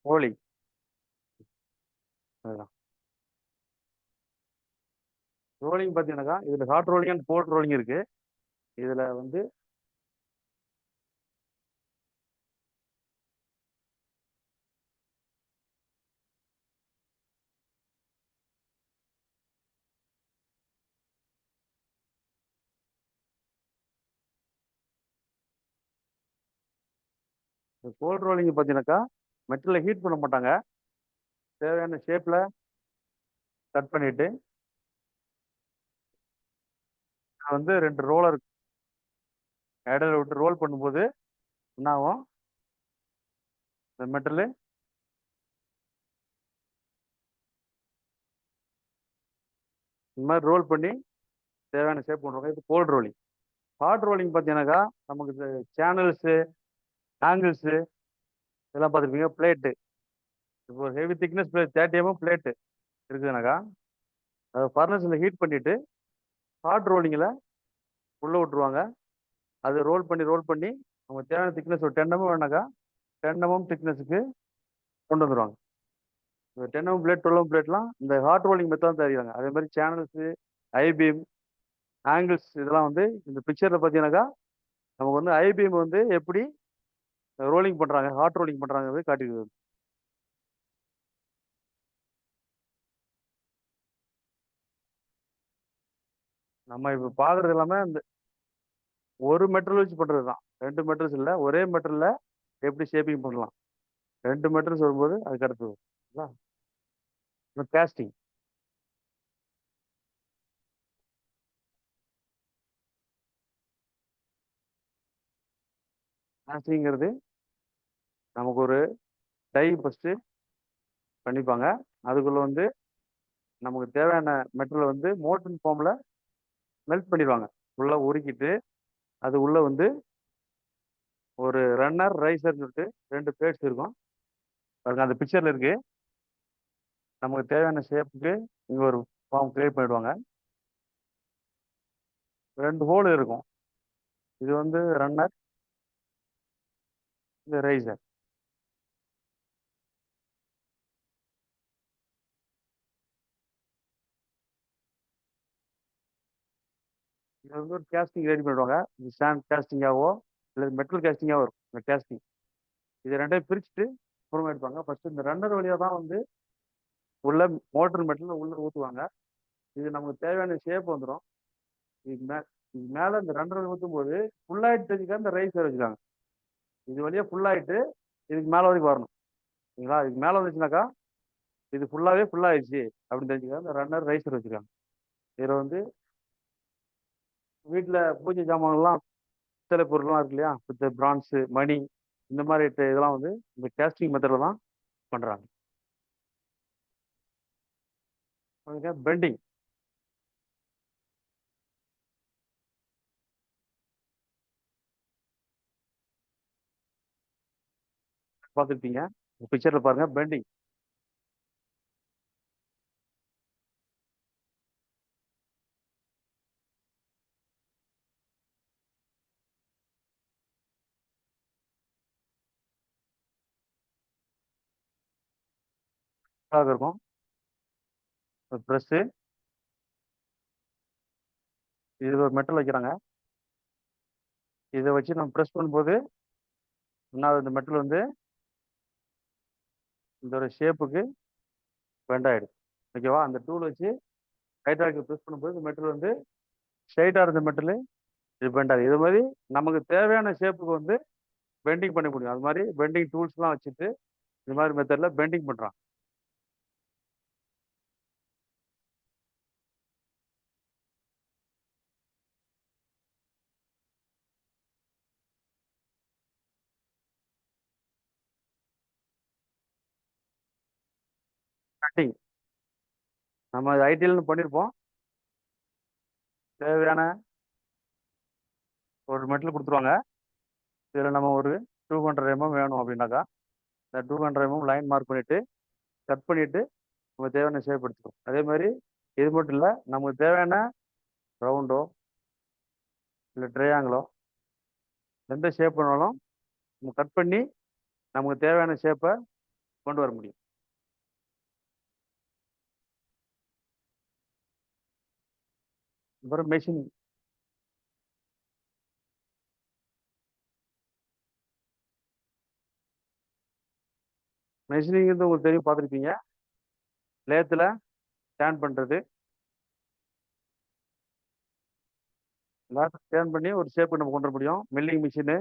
Speaker 2: ரோலிங். அதுதான் ரோலிங். பார்த்தீங்கன்னாக்கா இதில் hot rolling and cold rolling இருக்கு. இதில் வந்து கோல்ட் ரோலிங் பார்த்தீங்கன்னாக்கா மெட்டலில் ஹீட் பண்ண மாட்டாங்க. தேவையான ஷேப்பில் கட் பண்ணிட்டு வந்து 2 ரோலர் இடையில விட்டு ரோல் பண்ணும்போது என்ன ஆகும், இந்த மெட்டலு இந்த மாதிரி ரோல் பண்ணி தேவையான ஷேப் பண்ணுவாங்க. இது கோல்ட் ரோலிங். ஹாட் ரோலிங் பார்த்தீங்கன்னாக்கா நமக்கு இந்த சேனல்ஸு ஆங்கிள்ஸு இதெல்லாம் பார்த்துருப்பீங்க. பிளேட்டு இப்போ heavy thickness plate 30 mm plate இருக்குதுனாக்கா அதை ஃபர்னஸில் ஹீட் பண்ணிவிட்டு ஹாட் ரோலிங்கில் உள்ளே விட்ருவாங்க. அது ரோல் பண்ணி அவங்க தேவையான திக்னஸ் ஒரு 10 mm வேணாக்கா 10 mm திக்னஸுக்கு கொண்டு வந்துடுவாங்க. இந்த 10 mm பிளேட் 12 mm பிளேட்லாம் இந்த ஹாட் ரோலிங் மெத்தட் தருவாங்க. அதே மாதிரி சேனல்ஸு ஐபீம் ஆங்கிள்ஸ் இதெல்லாம் வந்து இந்த பிக்சரில் பார்த்தீங்கன்னாக்கா நமக்கு வந்து ஐபீம் வந்து எப்படி ரோலிங் பண்ணுறாங்க ஹாட் ரோலிங் பண்ணுறாங்கிறது காட்டிடுது. நம்ம இப்போ பார்க்குறது எல்லாமே இந்த ஒரு மெட்டல் வச்சு பண்ணுறது தான். 2 மெட்டல்ஸ் இல்லை, ஒரே மெட்டலில் எப்படி ஷேப்பிங் பண்ணலாம். 2 மெட்டல்ஸ் வரும்போது அதுக்கு அடுத்தது கேஸ்டிங். கேஸ்டிங்கிறது நமக்கு ஒரு டை ஃபஸ்ட்டு பண்ணிப்பாங்க. அதுக்குள்ள வந்து நமக்கு தேவையான மெட்டீரியல் வந்து மோல்டன் ஃபார்ம்ல மெல்ட் பண்ணிடுவாங்க. உள்ள உருக்கிட்டு அது உள்ள வந்து ஒரு ரன்னர் ரைசர் சொல்லிட்டு 2 பிளேட்ஸ் இருக்கும். பாருங்க அந்த பிக்சர்ல இருக்கு. நமக்கு தேவையான ஷேப்புக்கு இங்க ஒரு ஃபார்ம் கிரியேட் பண்ணிடுவாங்க. 2 ஹோல் இருக்கும். இது வந்து ரன்னர், இது ரைசர். இது வந்து ஒரு கேஸ்டிங் ரெடி பண்ணிடுவாங்க. இது சாண்ட் கேஸ்டிங்காவோ இல்லை மெட்டல் கேஸ்டிங்காவோ இருக்கும் இந்த கேஸ்டிங். இது ரெண்டையும் பிரிச்சுட்டு அப்புறமா எடுப்பாங்க. ஃபர்ஸ்ட் இந்த ரன்னர் வழியா தான் வந்து உள்ள மோட்டர் மெட்டல் உள்ள ஊற்றுவாங்க. இது நமக்கு தேவையான ஷேப் வந்துடும். இது மே இது மேலே இந்த ரன்னர் ஊற்றும் போது ஃபுல்லாகிட்டு இந்த ரைசர் வச்சுக்காங்க. இது வழியா ஃபுல்லாகிட்டு இதுக்கு மேலே வரைக்கும் வரணும். சரிங்களா? இதுக்கு மேலே வந்துச்சுனாக்கா இது ஃபுல்லாகவே ஃபுல்லாகிடுச்சு அப்படின்னு தெரிஞ்சுக்காங்க. இந்த ரன்னர் ரைசர் வச்சுக்காங்க. இதில் வந்து வீட்டில் பூஜை ஜாமான்லாம் பித்தளை பொருள்லாம் இருக்கு இல்லையா, பிரான்ஸு, மணி, இந்த மாதிரி இதெல்லாம் வந்து இந்த கேஸ்டிங் மெத்தடில் தான் பண்ணுறாங்க. பெண்டிங் பார்த்துருப்பீங்க. பிக்சரில் பாருங்க பெண்டிங். இருக்கும் ப்ரெஸ்ஸு. இது ஒரு மெட்டல் வைக்கிறாங்க. இதை வச்சு நம்ம ப்ரெஸ் பண்ணும்போது ஒன்றாவது இந்த மெட்டல் வந்து இந்த ஒரு ஷேப்புக்கு பெண்ட் ஆகிடும். ஓகேவா? அந்த டூல் வச்சு ஹைட்ராலிக் ப்ரெஸ் பண்ணும்போது இந்த மெட்டல் வந்து ஸ்ட்ரைட்டாக இருந்த மெட்டல் இது பெண்ட் ஆகுது. இது மாதிரி நமக்கு தேவையான ஷேப்புக்கு வந்து பெண்டிங் பண்ண முடியும். அது மாதிரி பெண்டிங் டூல்ஸ்லாம் வச்சுட்டு இது மாதிரி மெத்தடில் பெண்டிங் பண்ணுறாங்க. கட்டிங் நம்ம ஐடிஎல்னு பண்ணியிருப்போம். தேவையான ஒரு மெட்டல் கொடுத்துருவாங்க. இதில் நம்ம ஒரு 200 mm வேணும் அப்படின்னாக்கா இந்த 200 mm லைன் மார்க் பண்ணிவிட்டு கட் பண்ணிவிட்டு நம்ம தேவையான ஷேப் எடுத்துக்கணும். அதே மாதிரி இது மட்டும் இல்லை, நமக்கு தேவையான ரவுண்டோ இல்லை ட்ரையாங்கிளோ எந்த ஷேப் வேணாலும் நம்ம கட் பண்ணி நமக்கு தேவையான ஷேப்பை கொண்டு வர முடியும். அப்புறம் மெஷினிங். மெஷினிங் வந்து உங்களுக்கு தெரியும், பார்த்துருப்பீங்க. லேத்தில் ஸ்கேன் பண்ணுறது, லேத்தில் ஸ்கேன் பண்ணி ஒரு ஷேப்பு நம்ம கொண்டு வர முடியும். மில்லிங் மிஷினு,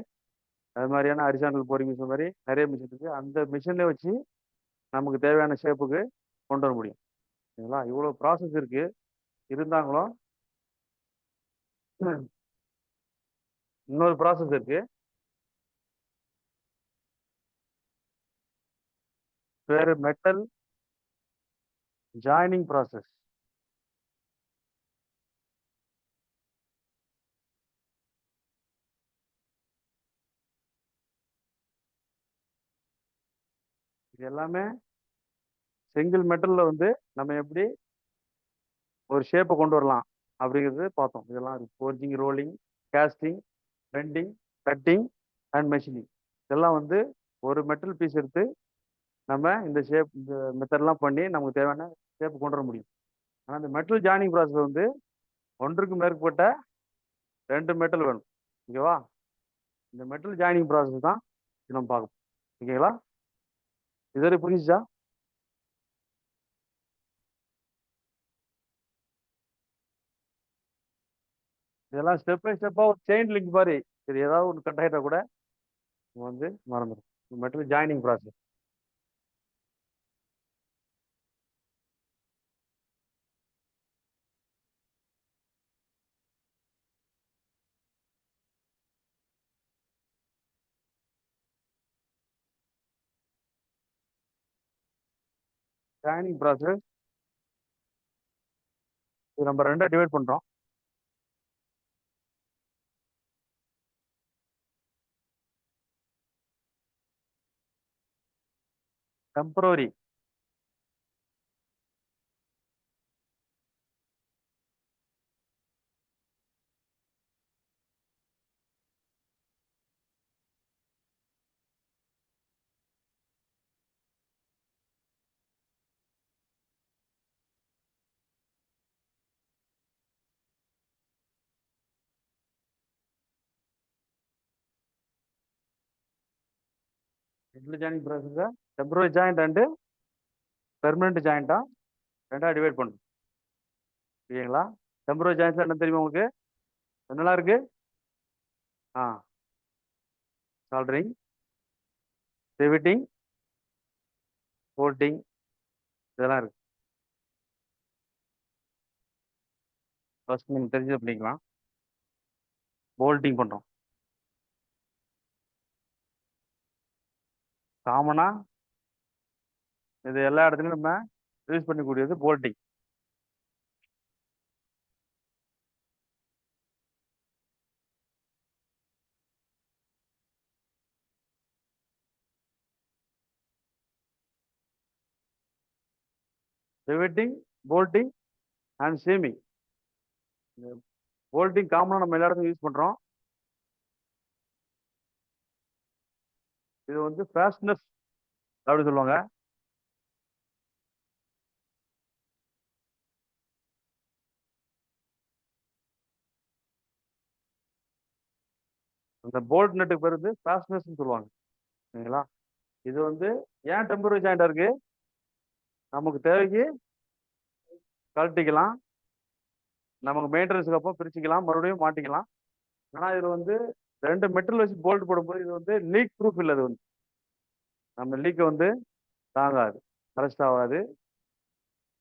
Speaker 2: அது மாதிரியான ஹரிசாண்டல் போரிங் மிஷின் மாதிரி நிறைய மிஷின் இருக்குது. அந்த மிஷினில் வச்சு நமக்கு தேவையான ஷேப்புக்கு கொண்டு வர முடியும். சரிங்களா? இவ்வளோ ப்ராசஸ் இருக்குது. இருந்தாங்களும் இன்னொரு ப்ராசஸ் இருக்குது. பேர் மெட்டல் ஜாயினிங் ப்ராசஸ். இது எல்லாமே சிங்கிள் மெட்டலில் வந்து நம்ம எப்படி ஒரு ஷேப்பை கொண்டு வரலாம் அப்படிங்கிறது பார்த்தோம். இதெல்லாம் forging, rolling, casting, bending, cutting and machining. இதெல்லாம் வந்து ஒரு மெட்டல் பீஸ் எடுத்து நம்ம இந்த ஷேப் இந்த மெத்தட்லாம் பண்ணி நமக்கு தேவையான ஷேப் கொண்டு வர முடியும். ஆனால் இந்த மெட்டல் ஜாயினிங் ப்ராசஸ் வந்து ஒன்றுக்கு மேற்பட்ட 2 மெட்டல் வேணும். ஓகேவா? இந்த மெட்டல் ஜாயினிங் ப்ராசஸ் தான் நம்ம பார்க்கணும். ஓகேங்களா? இது புரிஞ்சுச்சா? இதெல்லாம் ஸ்டெப் பை ஸ்டெப்பாக ஒரு செயின் லிங்க் மாதிரி. இது ஏதாவது ஒன்று கட் ஆகிட்டா கூட வந்து மறந்துடும். Metal joining process. Joining process இது நம்ம ரெண்டா டிவைட் பண்றோம். Temporary joining process temporary joint and permanent ஜாயிண்டா ரெண்டா டிவைட் பண்ணும். சரிங்களா? டெம்பரரி ஜாயிண்ட்ஸ் என்ன தெரியுமா உங்களுக்கு? என்னெல்லாம் இருக்கு? சால்டரிங், ரிவிட்டிங், போல்டிங் இதெல்லாம் இருக்கு. ஃபர்ஸ்ட் நீங்கள் தெரிஞ்சது பண்ணிக்கலாம். போல்டிங் பண்ணுறோம். காமனா இது எல்லா இடத்துலையும் நம்ம யூஸ் பண்ணக்கூடியது bolting. Riveting, bolting and seaming. Bolting காமனாக நம்ம எல்லா இடத்துலையும் யூஸ் பண்ணுறோம். இது வந்து ஃபாஸ்ட்னஸ் அப்படி சொல்லுவாங்க. அந்த போல்ட் நட்டுக்கு பேர் வந்து ஃபாஸ்ட்னஸ்ன்னு சொல்லுவாங்க. சரிங்களா? இது வந்து ஏன் டெம்பரரி ஜாயிண்டா இருக்கு? நமக்கு தேவைக்கு கழட்டிக்கலாம், நமக்கு மெயின்டெனன்ஸுக்கு அப்போ பிரிச்சுக்கலாம், மறுபடியும் மாட்டிக்கலாம். ஆனால் இது வந்து ரெண்டு மெட்டல் வச்சு போல்ட் போடும்போது இது வந்து லீக் ப்ரூஃப் இல்லை. இது வந்து நம்ம லீக்கை வந்து தாங்காது, அரெஸ்ட் ஆகாது.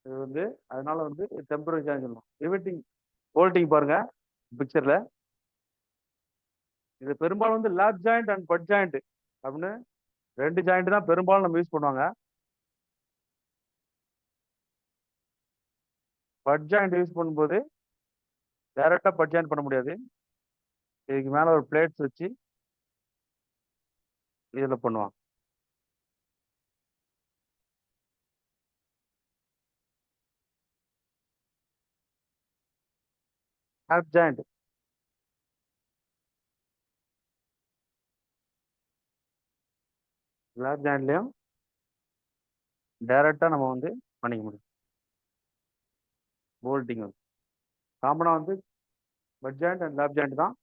Speaker 2: இது வந்து அதனால வந்து டெம்பரரி ஜாயின் சொல்லலாம். ரிவிட்டிங், போல்ட்டிங் பாருங்க பிக்சர்ல. இது பெரும்பாலும் வந்து lab joint and but joint அப்படின்னு ரெண்டு ஜாயிண்ட் தான் பெரும்பாலும் நம்ம யூஸ் பண்ணுவாங்க. பட் ஜாயிண்ட் யூஸ் பண்ணும்போது டைரக்டா பட் ஜாயின் பண்ண முடியாது. இதுக்கு மேல ஒரு பிளேட்ஸ் வச்சு இதுல பண்ணுவாங்க. லேப் ஜாயிண்ட் லேப் ஜாயிண்ட்லயும் டைரக்டா நம்ம வந்து பண்ணிக்க முடியும். போல்டிங் வந்து காமனா வந்து but joint and lab joint தான்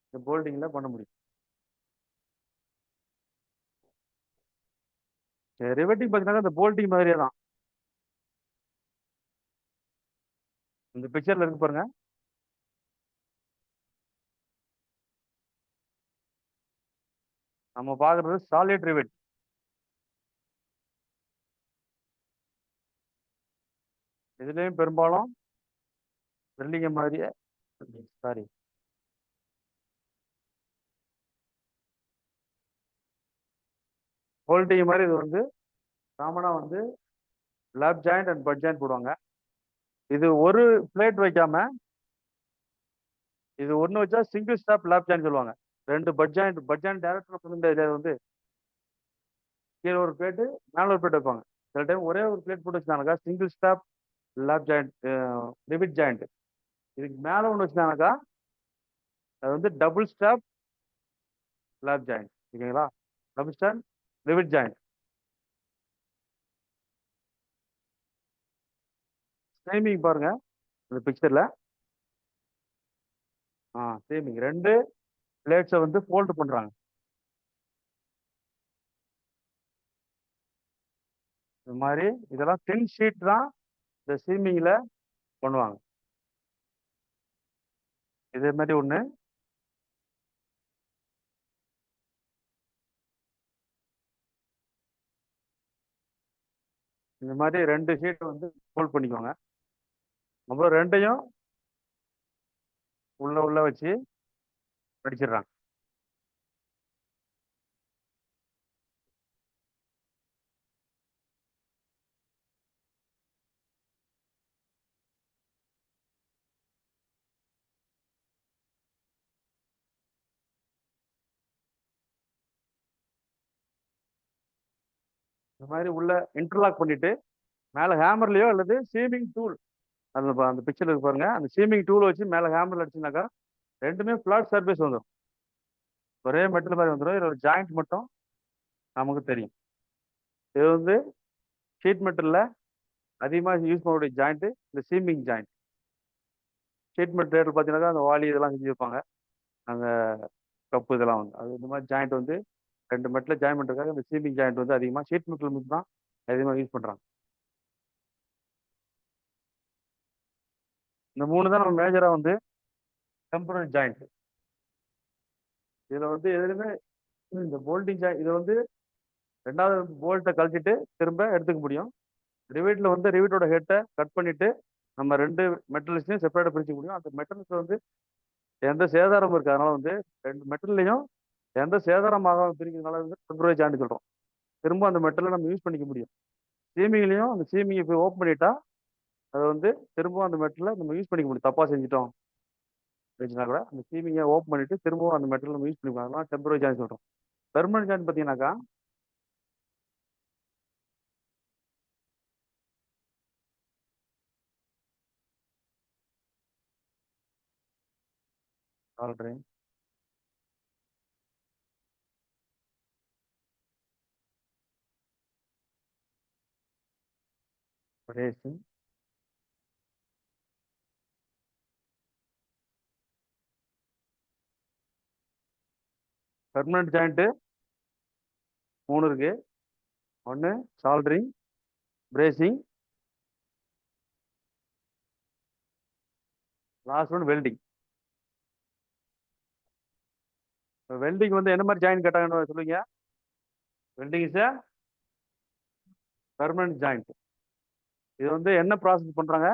Speaker 2: இந்த போல்டிங்ல பண்ண முடியும். ரிவெட்டிங் பார்த்தீங்கன்னா இந்த போல்டிங் மாதிரியே தான். இந்த பிக்சர்ல இருக்கு பாருங்க. நம்ம பார்க்கறது சாலிட் ரிவெட். இதுலயும் பெரும்பாலும் வெள்ளிங்க மாதிரியே சாரி போல்டிங் மாதிரி இது வந்து காமனா வந்து lab joint and but joint போடுவாங்க. இது ஒரு பிளேட் வைக்காம இது ஒன்று வச்சா சிங்கிள் ஸ்டாப் லேப் ஜாயின் சொல்லுவாங்க. ரெண்டு பட் ஜாயின் டேரக்டர் பண்ணுற இதில் வந்து கீழே ஒரு பிளேட்டு மேலே ஒரு பிளேட் வைப்பாங்க. சில டைம் ஒரே ஒரு பிளேட் போட்டு வச்சுனாக்கா single strap lap joint rivet joint. இதுக்கு மேலே ஒன்று வச்சுனாக்கா அது வந்து டபுள் ஸ்டாப் லேப் ஜாயிண்ட். ஓகேங்களா? Double strap rivet joint. சேமிங் பாருங்க இந்த பிக்சர்ல. சேமிங் ரெண்டு பிளேட்ஸை வந்து ஃபோல்டு பண்றாங்க. இந்த மாதிரி இதெல்லாம் தின் ஷீட் தான் இந்த சீமிங்ல பண்ணுவாங்க. இதே மாதிரி ஒண்ணு இந்த மாதிரி ரெண்டு ஷீட்டை வந்து ஃபோல்ட் பண்ணிக்கோங்க. அப்புறம் ரெண்டையும் உள்ள வச்சு அடிச்சிடுறாங்க. இந்த மாதிரி உள்ள இன்டர்லாக் பண்ணிட்டு மேலே ஹேமர்லையோ அல்லது சீமிங் டூல் அந்த பிக்சர் இருக்கு பாருங்க, அந்த சீமிங் டூல் வச்சு மேலே ஹேமர்ல அடிச்சுனாக்கா ரெண்டுமே ஃபிளாட் சர்ஃபேஸ் வந்துடும். ஒரே மெட்டல் மாதிரி வந்துடும். இதில் ஒரு ஜாயிண்ட் மட்டும் நமக்கு தெரியும். இது வந்து ஷீட் மெட்டலில் அதிகமாக யூஸ் பண்ணக்கூடிய ஜாயிண்ட்டு இந்த சீமிங் ஜாயிண்ட். ஷீட் மெட்டீரியல் பார்த்தீங்கன்னாக்கா அந்த வாலி இதெல்லாம் செஞ்சு வைப்பாங்க, அந்த கப்பு இதெல்லாம் வந்து அது இந்த மாதிரி ஜாயிண்ட் வந்து ரெண்டு மெட்டில் ஜாயின் பண்ணுறதுக்காக இந்த சீமிங் ஜாயிண்ட் வந்து அதிகமாக ஷீட் மெட்டல் மட்டும் தான் அதிகமாக யூஸ் பண்ணுறாங்க. இந்த மூணு தான் நம்ம மேஜராக வந்து டெம்பரரி ஜாயிண்ட். இதில் வந்து எதுலையுமே இந்த போல்டிங் ஜாயிண்ட் இதை வந்து ரெண்டாவது போல்ட்டை கழட்டிட்டு திரும்ப எடுத்துக்க முடியும். ரிவீட்டில் வந்து ரிவீட்டோட ஹெட்டை கட் பண்ணிட்டு நம்ம ரெண்டு மெட்டல்ஸையும் செப்பரேட்டாக பிரிச்சுக்க முடியும். அந்த மெட்டல்ஸ் வந்து எந்த சேதாரமும் இருக்குது. அதனால வந்து ரெண்டு மெட்டல்லையும் எந்த சேதாரமாக பிரிக்கிறதுனால வந்து டெம்பரரி ஜாயிண்ட் சொல்கிறோம். திரும்ப அந்த மெட்டலை நம்ம யூஸ் பண்ணிக்க முடியும். சீமிங்லையும் அந்த சீமிங்கை போய் ஓப்பன் பண்ணிட்டா அதை வந்து திரும்பவும் அந்த மெட்டலை நம்ம யூஸ் பண்ணிக்க முடியும். தப்பாக செஞ்சிட்டோம் அப்படின்னா கூட அந்த சீமிங்கை ஓப்பன் பண்ணிட்டு திரும்பவும் அந்த மெட்டலை நம்ம யூஸ் பண்ணிக்கலாம். அதெல்லாம் டெம்பரரி ஜாயிண்ட் சொல்கிறோம். பெர்மனன்ட் ஜாயிண்ட் பார்த்தீங்கன்னாக்கா ஆல்ரெடி ரேசிங் பெர்மனன்ட் ஜாயிண்ட்டு 3 இருக்கு. ஒன்று soldering, brazing, last one welding. Welding வந்து என்ன மாதிரி ஜாயின் கேட்டாங்கன்னு சொல்லுவீங்க? Welding is a permanent joint. இது வந்து என்ன ப்ராசஸ் பண்ணுறாங்க?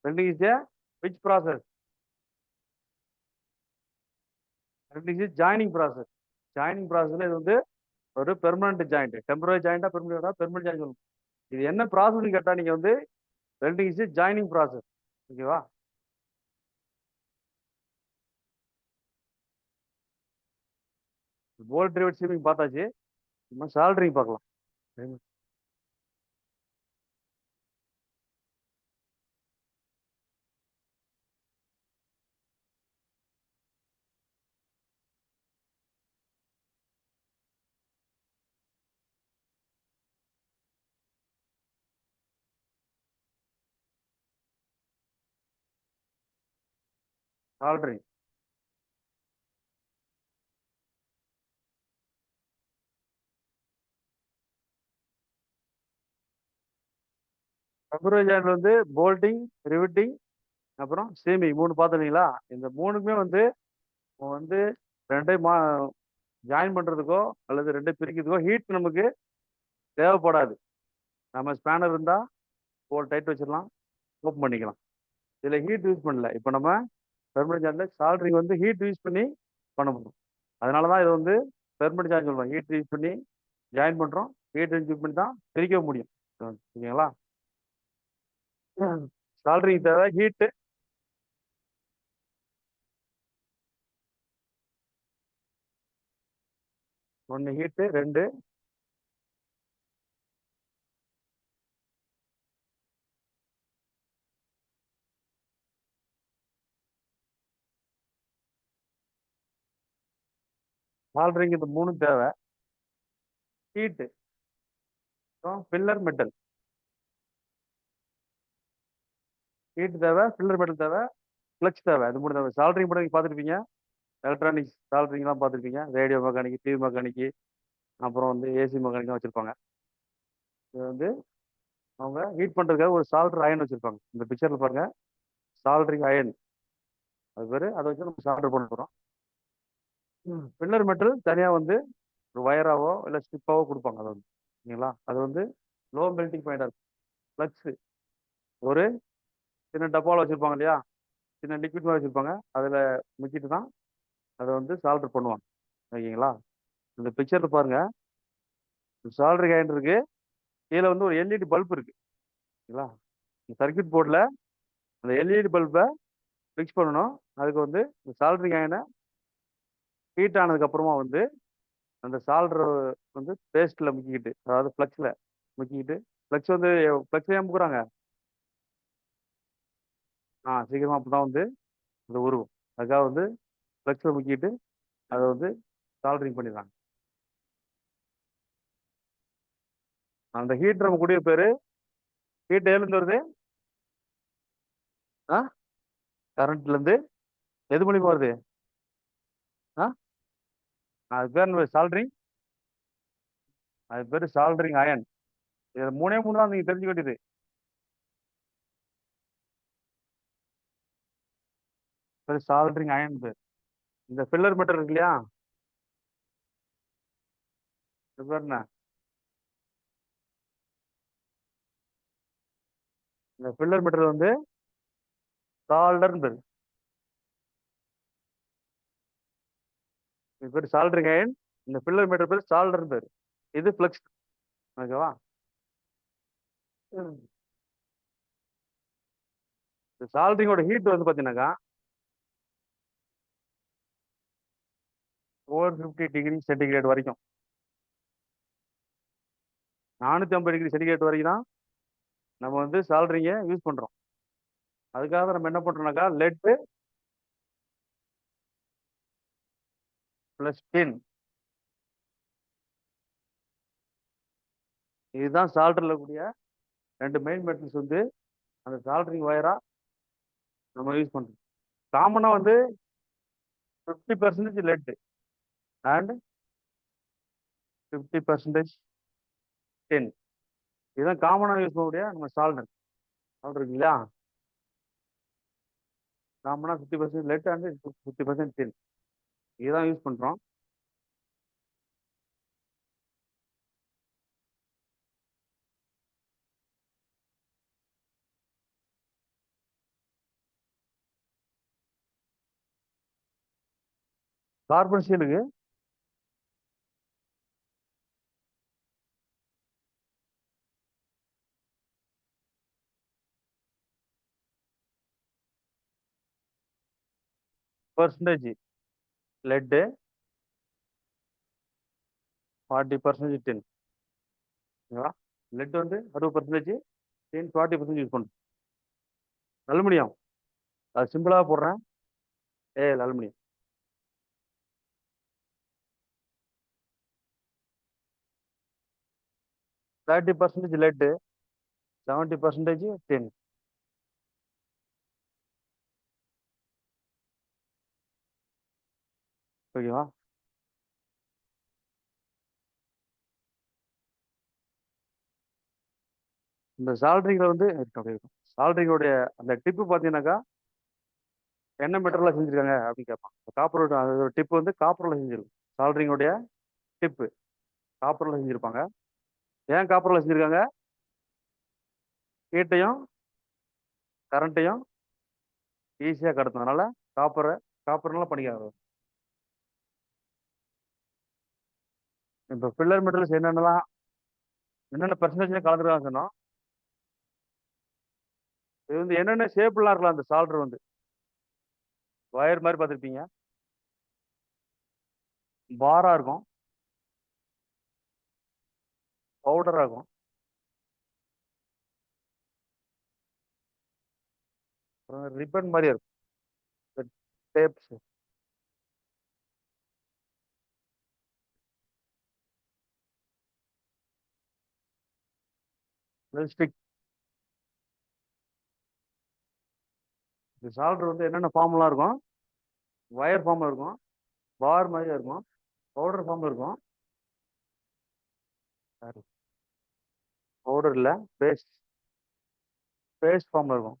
Speaker 2: Welding is a which process? Welding is joining process. Joining ப்ராசஸில் இது வந்து ஒரு பெர்மனன்ட் ஜாயிண்ட். டெம்பரரி ஜாயிண்டா பெர்மனன்ட் ஜாயிண்ட் சொல்லணும். இது என்ன ப்ராசஸ்ன்னு கேட்டால் நீங்கள் வந்து வெல்டிங் இஸ் ஜாயினிங் ப்ராசஸ். ஓகேவா? போல்ட் ரிவெட் சீமிங் பார்த்தாச்சு. நம்ம சால்ட்ரிங் பார்க்கலாம். சால்ட்ரிங் டெம்பரரி ஜாயிண்ட் வந்து போல்டிங், ரிவிட்டிங், அப்புறம் சீமிங் 3 பார்த்துருந்தீங்களா? இந்த மூணுக்குமே வந்து வந்து ரெண்டையும் ஜாயின் பண்ணுறதுக்கோ அல்லது ரெண்டை பிரிக்கிறதுக்கோ ஹீட் நமக்கு தேவைப்படாது. நம்ம ஸ்பேனர் இருந்தால் ஒரு டைட் வச்சிடலாம், ஓப்பன் பண்ணிக்கலாம். இதில் ஹீட் யூஸ் பண்ணல. இப்போ நம்ம பெர்மனன்ட் ஜாயிண்டில் சால்ட்ரிங் வந்து ஹீட் யூஸ் பண்ணி பண்ண முடியும். அதனால தான் இது வந்து பெர்மனன்ட் ஜாயின் சொல்லுவோம். ஹீட் யூஸ் பண்ணி ஜாயின் பண்ணுறோம், ஹீட் யூஸ் பண்ணி தான் பிரிக்க முடியும். ஓகேங்களா? சால்ட்ரிங் தேவை, ஹீட்டு ஒன்று, ஹீட்டு 2, சால்ட்ரிங் இந்த 3 தேவை. Heat, filler metal. ஹீட் தேவை, ஃபில்லர் மெட்டல் தேவை, கிளச் தேவை. அது 3 தேவை. சால்ட்ரிங் மட்டும் நீங்கள் பார்த்துருப்பீங்க. எலக்ட்ரானிக்ஸ் சால்ட்ரிங்லாம் பார்த்துருப்பீங்க. ரேடியோ மெக்கானிக்கு, டிவி மெக்கானிக்கு, அப்புறம் வந்து ஏசி மெக்கானிக்லாம் வச்சுருப்பாங்க. இது வந்து அவங்க ஹீட் பண்ணுறதுக்காக ஒரு சால்ட்ரு அயன் வச்சுருப்பாங்க. இந்த பிக்சரில் பாருங்க, சால்ட்ரிங் அயன் அது பேர். அதை வச்சு நம்ம சால்டர் பண்ண போகிறோம். ஃபில்லர் மெட்டல் தனியாக வந்து ஒரு வயராவோ இல்லை ஸ்டிப்பாவோ கொடுப்பாங்க. அது வந்து ஓகேங்களா? அது வந்து லோ மெல்டிங் பாயிண்டாக இருக்கும். ஃப்ளக்ஸு ஒரு சின்ன டப்பாவில் வச்சுருப்பாங்க இல்லையா, சின்ன லிக்விட் மாதிரி வச்சுருப்பாங்க. அதில் முக்கிட்டு தான் அதை வந்து சால்டர் பண்ணுவாங்க. ஓகேங்களா? இந்த பிக்சரில் பாருங்கள், சால்டரிங் அயன் இருக்கு, கீழே வந்து ஒரு எல்இடி பல்ப் இருக்கு. ஓகேங்களா? சர்க்கியூட் போர்டில் அந்த எல்இடி பல்பை ஃபிக்ஸ் பண்ணணும். அதுக்கு வந்து இந்த சால்டரிங் அயனை ஹீட் ஆனதுக்கப்புறமா வந்து அந்த சால்டர் வந்து பேஸ்ட்ல முக்கிக்கிட்டு, அதாவது ஃப்ளெக்ஸ்ல முக்கிக்கிட்டு, ஃப்ளெக்ஸ் வந்து ஃப்ளெக்ஸ் ஏன் முக்குறாங்க? சீக்கிரமா அப்பதான் வந்து அது உருகும். அதுக்காக வந்து ஃப்ளெக்ஸ்ல முக்கிட்டு அதை வந்து சால்டரிங் பண்ணிடுறாங்க. அந்த ஹீட் நம்ம கூடிய பேரு ஹீட் எதுலேருந்து வருது? கரண்ட்ல இருந்து. எது மூலியமா வருது? அது பேர் சால்டரிங். அது பேர் சால்டரிங் அயன். இது மூணே மூணு தான் நீங்க தெரிஞ்சுக்க வேண்டியது. பேர் சால்டரிங் அயன் பேர். இந்த ஃபில்லர் மெட்டல் இருக்கு இல்லையா, இது பேர் என்ன? இந்த ஃபில்லர் மெட்டல் வந்து சால்டர்னு பேர். இது பேர் சால்டரிங் அயன். இந்த ஃபில்லர் மெட்டல் பேர் சால்டர்னு பேர். இது ஃப்ளெக்ஸ். ஓகேவா? இந்த சால்டரிங்கோட ஹீட் வந்து பார்த்தீங்கன்னாக்கா 450 டிகிரி சென்டிகிரேட் வரைக்கும், 450 டிகிரி சென்டிகிரேட் வரைக்கும் தான் நம்ம வந்து சால்டரிங்கை யூஸ் பண்றோம். அதுக்காக நம்ம என்ன பண்றோம்னாக்கா லெட் பிளஸ் டின், இதுதான் சால்டர்ல கூடிய ரெண்டு மெயின் மெட்டல்ஸ் வந்து அந்த சால்டரிங் வயரா நம்ம யூஸ் பண்றோம். காமனா வந்து 50% லெட் அண்ட் 50% டின், இதுதான் காமனா யூஸ் பண்ணக்கூடிய நம்ம சால்டர். சால்டர் இருக்கு இல்லையா, காமனா 50% லெட் அண்ட் 50% டின், இதுதான் யூஸ் பண்றோம். கார்பன் ஸ்டீலுக்கு பர்சன்டேஜ் லெட், 40% டின். ஓகேவா? லெட் வந்து 60%, டின் 40% யூஸ் பண்றோம். அலுமினியம் அது சிம்பிளா போடுறேன், அலுமினியம் 30% லெட், 70% டின். ஓகேவா? இந்த சால்ட்ரிங்ல வந்து அப்படி இருக்கும். சால்ட்ரிங்கோடைய அந்த டிப்பு பார்த்தீங்கன்னாக்கா என்ன மெட்டரில் செஞ்சிருக்காங்க அப்படின்னு கேட்பான். காப்பரோட அதோட டிப்பு வந்து காப்பரில் செஞ்சிருக்கும். சால்ட்ரிங்கோடைய டிப்பு காப்பரில் செஞ்சிருப்பாங்க. ஏன் காப்பரில் செஞ்சிருக்காங்க? ஹீட்டையும் கரண்ட்டையும் ஈஸியாக கடத்தும். அதனால காப்பர்னால பண்ணிக்காங்க. இப்போ பில்லர் மெட்டல்ஸ் என்னென்ன பெர்சன்டேஜ் கலந்துருக்காங்க சொன்னோம். இது வந்து என்னென்ன ஷேப்லாம் இருக்கலாம். அந்த சால்டர் வந்து வயர் மாதிரி பார்த்துருப்பீங்க, பாரா இருக்கும், பவுடரா இருக்கும், ரிப்பன் மாதிரி இருக்கும், டேப்ஸ், ஸ்டிக். இந்த சால்டர் வந்து என்னென்ன ஃபார்ம்லாம் இருக்கும்? வயர் ஃபார்ம்ல இருக்கும், பார் மாதிரியா இருக்கும், பவுடர் ஃபார்ம்ல இருக்கும். பவுடர் இல்ல, பேஸ்ட் பேஸ்ட் ஃபார்ம்ல இருக்கும்.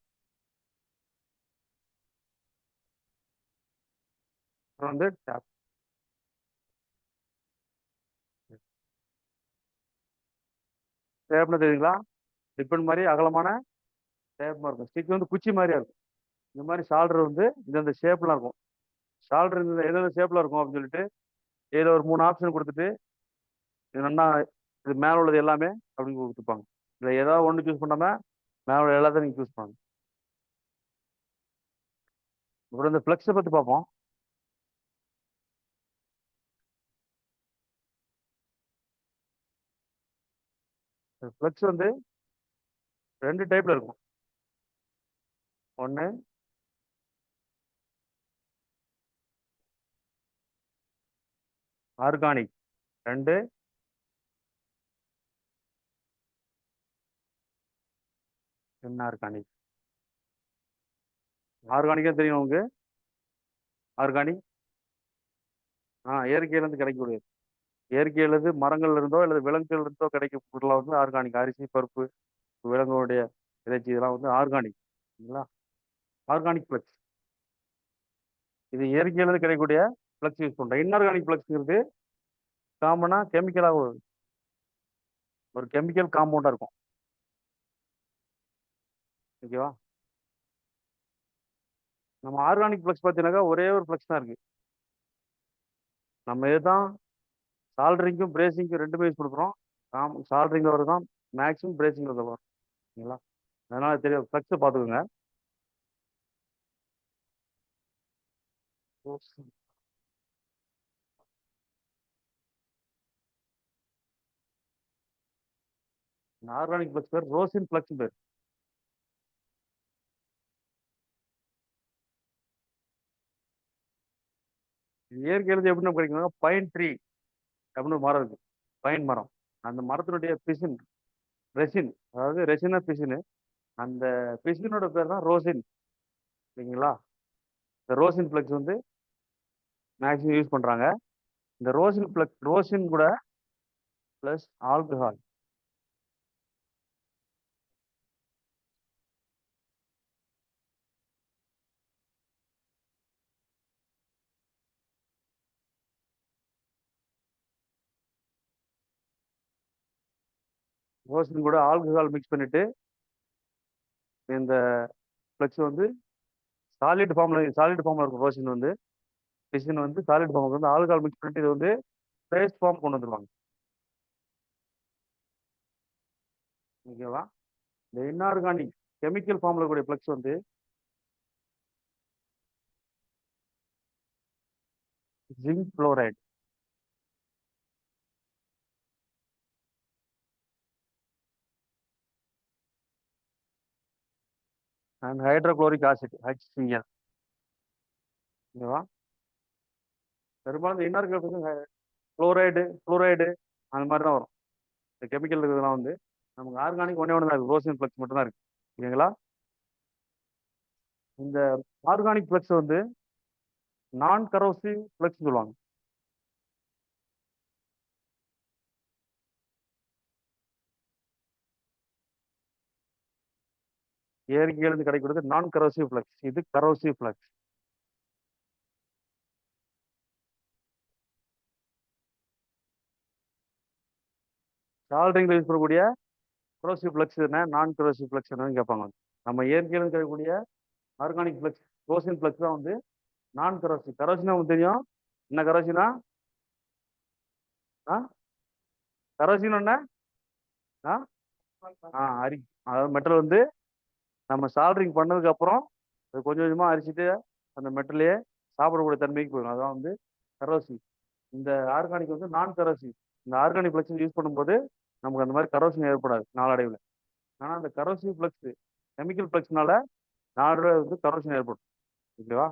Speaker 2: அப்புறம் வந்து டேப்னு தெரியுங்களா? ரிப்பன் மாதிரி அகலமான டேப் மாதிரி இருக்கும். ஸ்டிக் வந்து குச்சி மாதிரியா இருக்கும். இந்த மாதிரி சால்டர் வந்து இந்த ஷேப்லாம் இருக்கும். சால்டர் இந்த எந்தெந்த ஷேப்ல இருக்கும் அப்படின்னு சொல்லிட்டு இதில் ஒரு 3 ஆப்ஷன் கொடுத்துட்டு இது நல்லா இது மேலே உள்ளது எல்லாமே அப்படின்னு கொடுத்துருப்பாங்க. இதில் ஏதாவது ஒன்று சூஸ் பண்ணாம மேலே உள்ள எல்லாத்தையும் நீங்கள் சூஸ் பண்ணுங்க. அப்புறம் இந்த ஃப்ளெக்ஸை பற்றி பார்ப்போம். ஃப்ளக்ஸ் வந்து ரெண்டு டைப்ல இருக்கும். ஒன்று ஆர்கானிக், ரெண்டு இன்ஆர்கானிக். ஆர்கானிக்கா தெரியும் உங்களுக்கு? ஆர்கானிக் இயற்கையிலேருந்து கிடைக்கக்கூடியது. இயற்கையிலிருந்து மரங்கள்ல இருந்தோ அல்லது விலங்குகள் இருந்தோ கிடைக்கும் பொருளை வந்து ஆர்கானிக். அரிசி, பருப்பு, விலங்குடைய இறைச்சி இதெல்லாம் வந்து ஆர்கானிக். சரிங்களா? Organic flux. இது இயற்கையிலிருந்து கிடைக்கக்கூடிய ஃப்ளக்ஸ் யூஸ் பண்ணுறோம். இன்ஆர்கானிக் ஃப்ளக்ஸ்ங்கிறது காமனாக கெமிக்கலாக ஒரு கெமிக்கல் காம்பவுண்டாக இருக்கும். ஓகேவா? நம்ம ஆர்கானிக் ஃப்ளக்ஸ் பார்த்தீங்கன்னாக்கா ஒரே ஒரு ஃப்ளக்ஸ் தான் இருக்கு. நம்ம இதுதான் சால்ட்ரிங்கும் பிரேசிங்கும் ரெண்டுமே யூஸ் கொடுக்குறோம். சால்ட்ரிங்கில் வருதான் மேக்ஸிமம் பிரேசிங்கில் வரும். சரிங்களா? அதனால தெரியும், ஃப்ளக்ஸை பார்த்துக்கோங்க. ஆர்கானிக் ஃப்ளக்ஸ் பேர் ரோசின் ஃப்ளக்ஸ் பேர். இயற்கையிலிருந்து எப்படி நம்ம கிடைக்கணும்? பைன் ட்ரீ அப்படின்னு ஒரு மரம் இருக்கு. பைன் மரம். அந்த மரத்தினுடைய பிசின், ரெசின், அதாவது ரெசினா பிசின், அந்த பிசினோட பேர் தான் ரோசின். சரிங்களா? இந்த ரோசின் ஃப்ளக்ஸ் வந்து மேக்ஸிமம் யூஸ் பண்றாங்க. இந்த ரோசின் ஃப்ளக்ஸ், ரோசின் கூட பிளஸ் ஆல்கஹால். ரோசின் கூட ஆல்கஹால் மிக்ஸ் பண்ணிட்டு இந்த ஃப்ளக்ஸ் வந்து சாலிட் ஃபார்ம்ல இருக்கும். ரோசின் வந்து பிசின் வந்து சாலிட் ஃபார்ம் வந்து ஆல்கஹால் மிக்ஸ் பண்ணிட்டு இது வந்து பேஸ்ட் ஃபார்ம் கொண்டு வந்துருவாங்க. ஓகேவா? இந்த இன்ஆர்கானிக் கெமிக்கல் ஃபார்ம்ல கூடிய ஃப்ளக்ஸ் வந்து zinc chloride, and hydrochloric acid HCl. ஓகேவா? பெரும்பாலும் இந்த இன்ஆர்கானிக் குளோரைடு அந்த மாதிரி தான் வரும். இந்த கெமிக்கல் இதெல்லாம் வந்து நமக்கு ஆர்கானிக் ஒன்றே ஒன்று தான் இருக்கு. ரோசின் ஃப்ளக்ஸ் மட்டும் தான் இருக்கு. ஓகேங்களா? இந்த ஆர்கானிக் ஃப்ளக்ஸ் வந்து நான் கரோசிவ் ஃப்ளக்ஸ் சொல்லுவாங்க. இயற்கையிலிருந்து கிடைக்கிறது நான் கரோசிவ் ஃப்ளக்ஸ். இது கரோசிவ் ஃப்ளக்ஸ். சால்ட்ரிங்ல யூஸ் பண்ணக்கூடிய கரோசிவ் ஃப்ளக்ஸ் என்ன, நான் கரோசிவ் ஃப்ளக்ஸ் என்னன்னு கேட்பாங்க. நம்ம இயற்கையிலிருந்து கிடைக்கக்கூடிய ஆர்கானிக் ஃப்ளக்ஸ், ரோசின் ஃப்ளக்ஸ் தான் வந்து நான் கரோசிவ். கரோசினா உங்களுக்கு தெரியும் என்ன? கரோசினா கரோசின் என்ன? அரி, அதாவது மெட்டல் வந்து நம்ம சால்ட்ரிங் பண்ணதுக்கு அப்புறம் அது கொஞ்சம் கொஞ்சமா அரிச்சிட்டு அந்த மெட்டலையே சாப்பிடக்கூடிய தன்மைக்கு போயிடும். அதான் வந்து கரோசிவ். இந்த ஆர்கானிக் வந்து நான் கரோசிவ். இந்த ஆர்கானிக் ஃப்ளக்ஸ் யூஸ் பண்ணும்போது நமக்கு அந்த மாதிரி கரோஷன் ஏற்படாது நாளடைவில். ஆனால் அந்த கரோசிவ் ஃப்ளக்ஸ் கெமிக்கல் ஃப்ளக்ஸ்னால நாளடைவில் வந்து கரோஷன் ஏற்படும். ஓகேவா?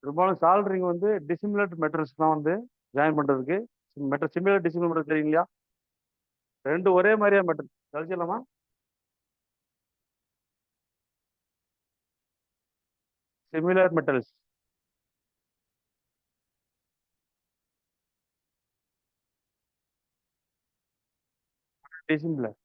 Speaker 2: பெரும்பாலும் சால்ட்ரிங் வந்து டிசிமிலர் மெட்டல்ஸ் தான் வந்து ஜாயின் பண்றதுக்கு. சிமிலர் டிசிமிலர் மெட்டல் தெரியுங்களா? ரெண்டு ஒரே மாதிரியா மெட்டல் கழிச்சிடலாமா? Similar metals. டிசிமிலர்.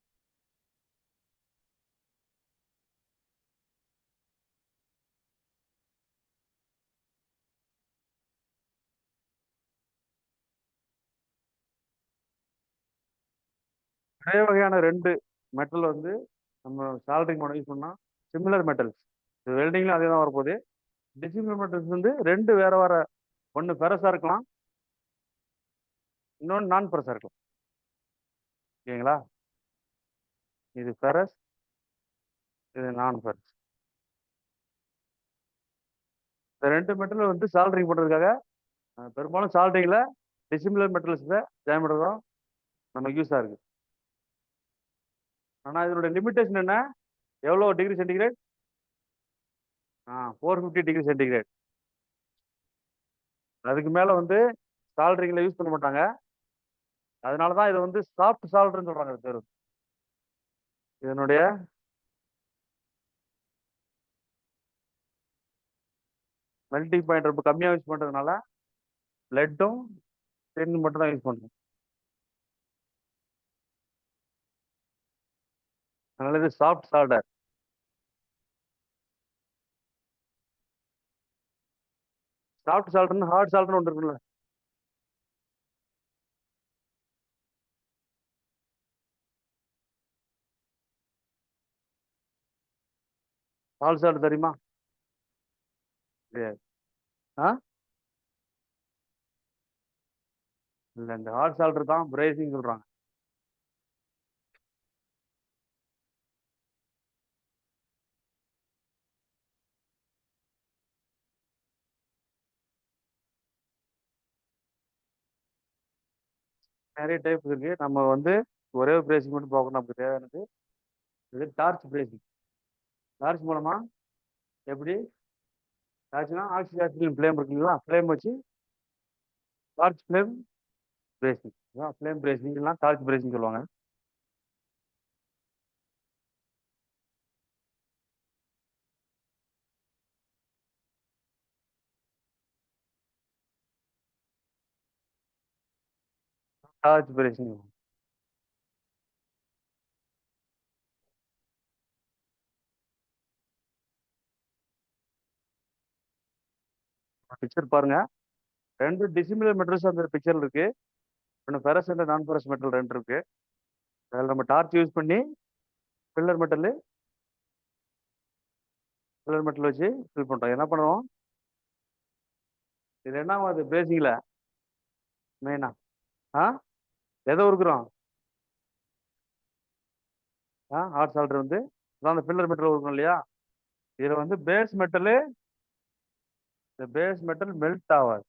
Speaker 2: ஒரே வகையான ரெண்டு மெட்டல் வந்து நம்ம சால்ட்ரிங் பண்ண யூஸ் பண்ணா சிமிலர் மெட்டல்ஸ். வெல்டிங்ல அதே தான் வரப்போகுது. டிசிமிலர் மெட்டல்ஸ் வந்து ரெண்டு வேற வேற, ஒன்று பெரஸா இருக்கலாம், இன்னொன்று நான் பெரஸா இருக்கலாம். ஓகேங்களா? இது பெரஸ், இது நான் பெரஸ். இந்த ரெண்டு மெட்டல் வந்து சால்ட்ரிங் பண்றதுக்காக பெரும்பாலும் சால்ட்ரிங்ல டிசிமிலர் மெட்டல்ஸ் ஜாயின் பண்றதும் நமக்கு யூஸாக இருக்குது. ஆனால் இதனுடைய லிமிட்டேஷன் என்ன? எவ்வளோ டிகிரி சென்டிகிரேட்? 450 degree centigrade. அதுக்கு மேலே வந்து சால்ட்ரிங்கில் யூஸ் பண்ண மாட்டாங்க. அதனால தான் இதை வந்து சாஃப்ட் சால்ட்னு சொல்கிறாங்க பேர். இதனுடைய மெல்டிங் பாயிண்ட் ரொம்ப கம்மியாக யூஸ் பண்ணுறதுனால லெட்டும் டென் மட்டும் தான் யூஸ் பண்ணுறோம். அதனால இது சாஃப்ட் சால்டர். சாஃப்ட் சால்ட்னு ஹார்ட் சால்ட்னு ஒன்று இருக்குல்ல. ஹார்ட் சால்ட் தெரியுமா? தெரியாது. ஆ இல்லை, இந்த ஹார்ட் சால்டர் தான் பிரேசிங் சொல்கிறாங்க. நிறைய டைப் இருக்கு. நம்ம வந்து ஒரே ஒரு பிரேசிங் மட்டும் பார்க்கணும். நமக்கு தேவையானது இது டார்ச் பிரேசிங். டார்ச் மூலமா எப்படி? டார்ச்னா ஆக்சிஜன் ஃப்ளேம் இருக்குங்களா, ஃப்ளேம் வச்சு torch flame brazing. Flame brazing இல்லைனா டார்ச் பிரேசிங் சொல்லுவாங்க. Torch brazing. பிக்சர் பாருங்க. ரெண்டு டிசிமிலர் மெட்டல்ஸ் அந்த பிக்சர் இருக்கு. ஒன்று ferrous and non ferrous metal ரெண்டு இருக்கு. அதில் நம்ம டார்ச் யூஸ் பண்ணி ஃபில்லர் மெட்டல் வச்சு ஃபில் பண்ணுறோம். என்ன பண்ணுவோம்? இது என்ன ஆகுது பேசிக்கல மெயினா? ஆ எதை உருக்குறோம்? ஹார்ட் சால்டர் வந்து அந்த ஃபில்லர் மெட்டல் உருக்கணும் இல்லையா? இதில் வந்து பேஸ் மெட்டலு, இந்த பேஸ் மெட்டல் மெல்ட் ஆகாது.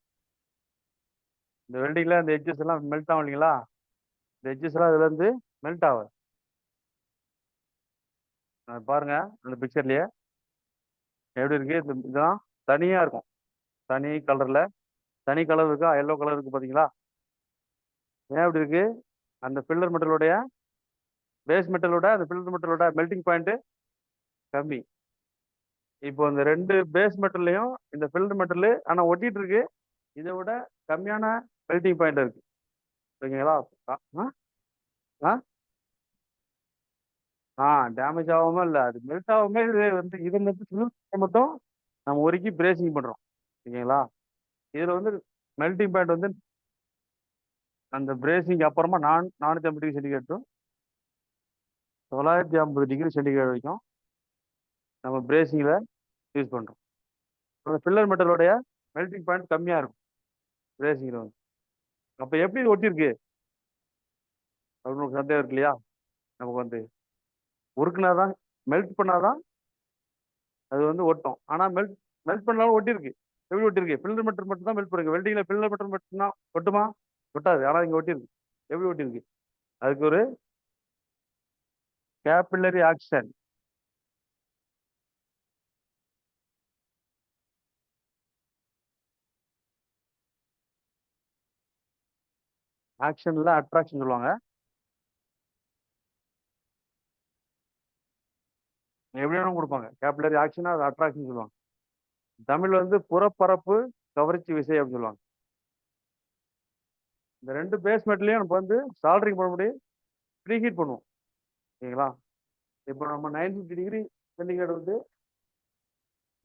Speaker 2: இந்த வெல்டிங்ல அந்த எட்ஜஸ் எல்லாம் மெல்ட் ஆகும் இல்லைங்களா? இந்த எட்ஜஸ் எல்லாம் இதுல இருந்து மெல்ட் ஆகாது. பாருங்க அந்த பிக்சர்லயே எப்படி இருக்கு. இதுதான் தனியா இருக்கும். தனி கலர்ல தனி கலர் இருக்கா? எல்லோ கலர் இருக்கு பாத்தீங்களா? ஏன் இப்படி இருக்கு? அந்த ஃபில்லர் மெட்டலோடைய பேஸ் மெட்டலோட அந்த ஃபில்லர் மெட்டலோட மெல்டிங் பாயிண்ட் கம்மி. இப்போ இந்த ரெண்டு பேஸ் மெட்டல்லையும் இந்த ஃபில்லர் மெட்டல் ஆனா ஒட்டிட்டு இருக்கு. இதை விட கம்மியான மெல்டிங் பாயிண்ட் இருக்கு. ஓகேங்களா? டேமேஜ் ஆகாம இல்லை, அது மெல்ட் ஆகாம இது வந்து இதை மட்டும் நம்ம ஒருக்கி பிரேசிங் பண்றோம். ஓகேங்களா? இதுல வந்து மெல்டிங் பாயிண்ட் வந்து அந்த பிரேசிங் அப்புறமா 450 degree centigrade to 950 degree centigrade வரைக்கும் நம்ம பிரேசிங்ல யூஸ் பண்றோம். அந்த ஃபில்லர் மெட்டலோடைய மெல்டிங் பாயிண்ட் கம்மியா இருக்கும் பிரேசிங்ல வந்து. அப்ப எப்படி இது ஒட்டியிருக்கு அப்படின்னு ஒரு சந்தேகம் இருக்கு இல்லையா? நமக்கு வந்து உருக்குனாதான், மெல்ட் பண்ணாதான் அது வந்து ஒட்டும். ஆனா மெல்ட் மெல்ட் பண்ணாலும் ஒட்டியிருக்கு. எப்படி ஒட்டியிருக்கு? ஃபில்லர் மெட்டல் மட்டும் தான் மெல்ட் பண்ணுங்க. வெல்டிங்ல ஃபில்லர் மெட்டல் மட்டும் தான் ஒட்டுமா? ஒட்டாது. ஆனா இங்க ஒட்டியிருக்கு. எப்படி ஒட்டியிருக்கு? அதுக்கு ஒரு கேபில்லரி ஆக்ஷன். ஆக்ஷன்ல அட்ராக்ஷன் சொல்லுவாங்க. எப்படி வேணும் கொடுப்பாங்க. கேபில்லரி ஆக்ஷனா அது அட்ராக்ஷன் சொல்லுவாங்க. தமிழ்ல வந்து புறப்பரப்பு கவர்ச்சி விசை அப்படின்னு சொல்லுவாங்க. இந்த ரெண்டு பேஸ்மெண்ட்லயும் நம்ம வந்து சால்டரிங் பண்ண முடியும், ப்ரீ ஹீட் பண்ணுவோம். ஓகேங்களா? இப்போ நம்ம 950 டிகிரி சென்டிகிரேட் வந்து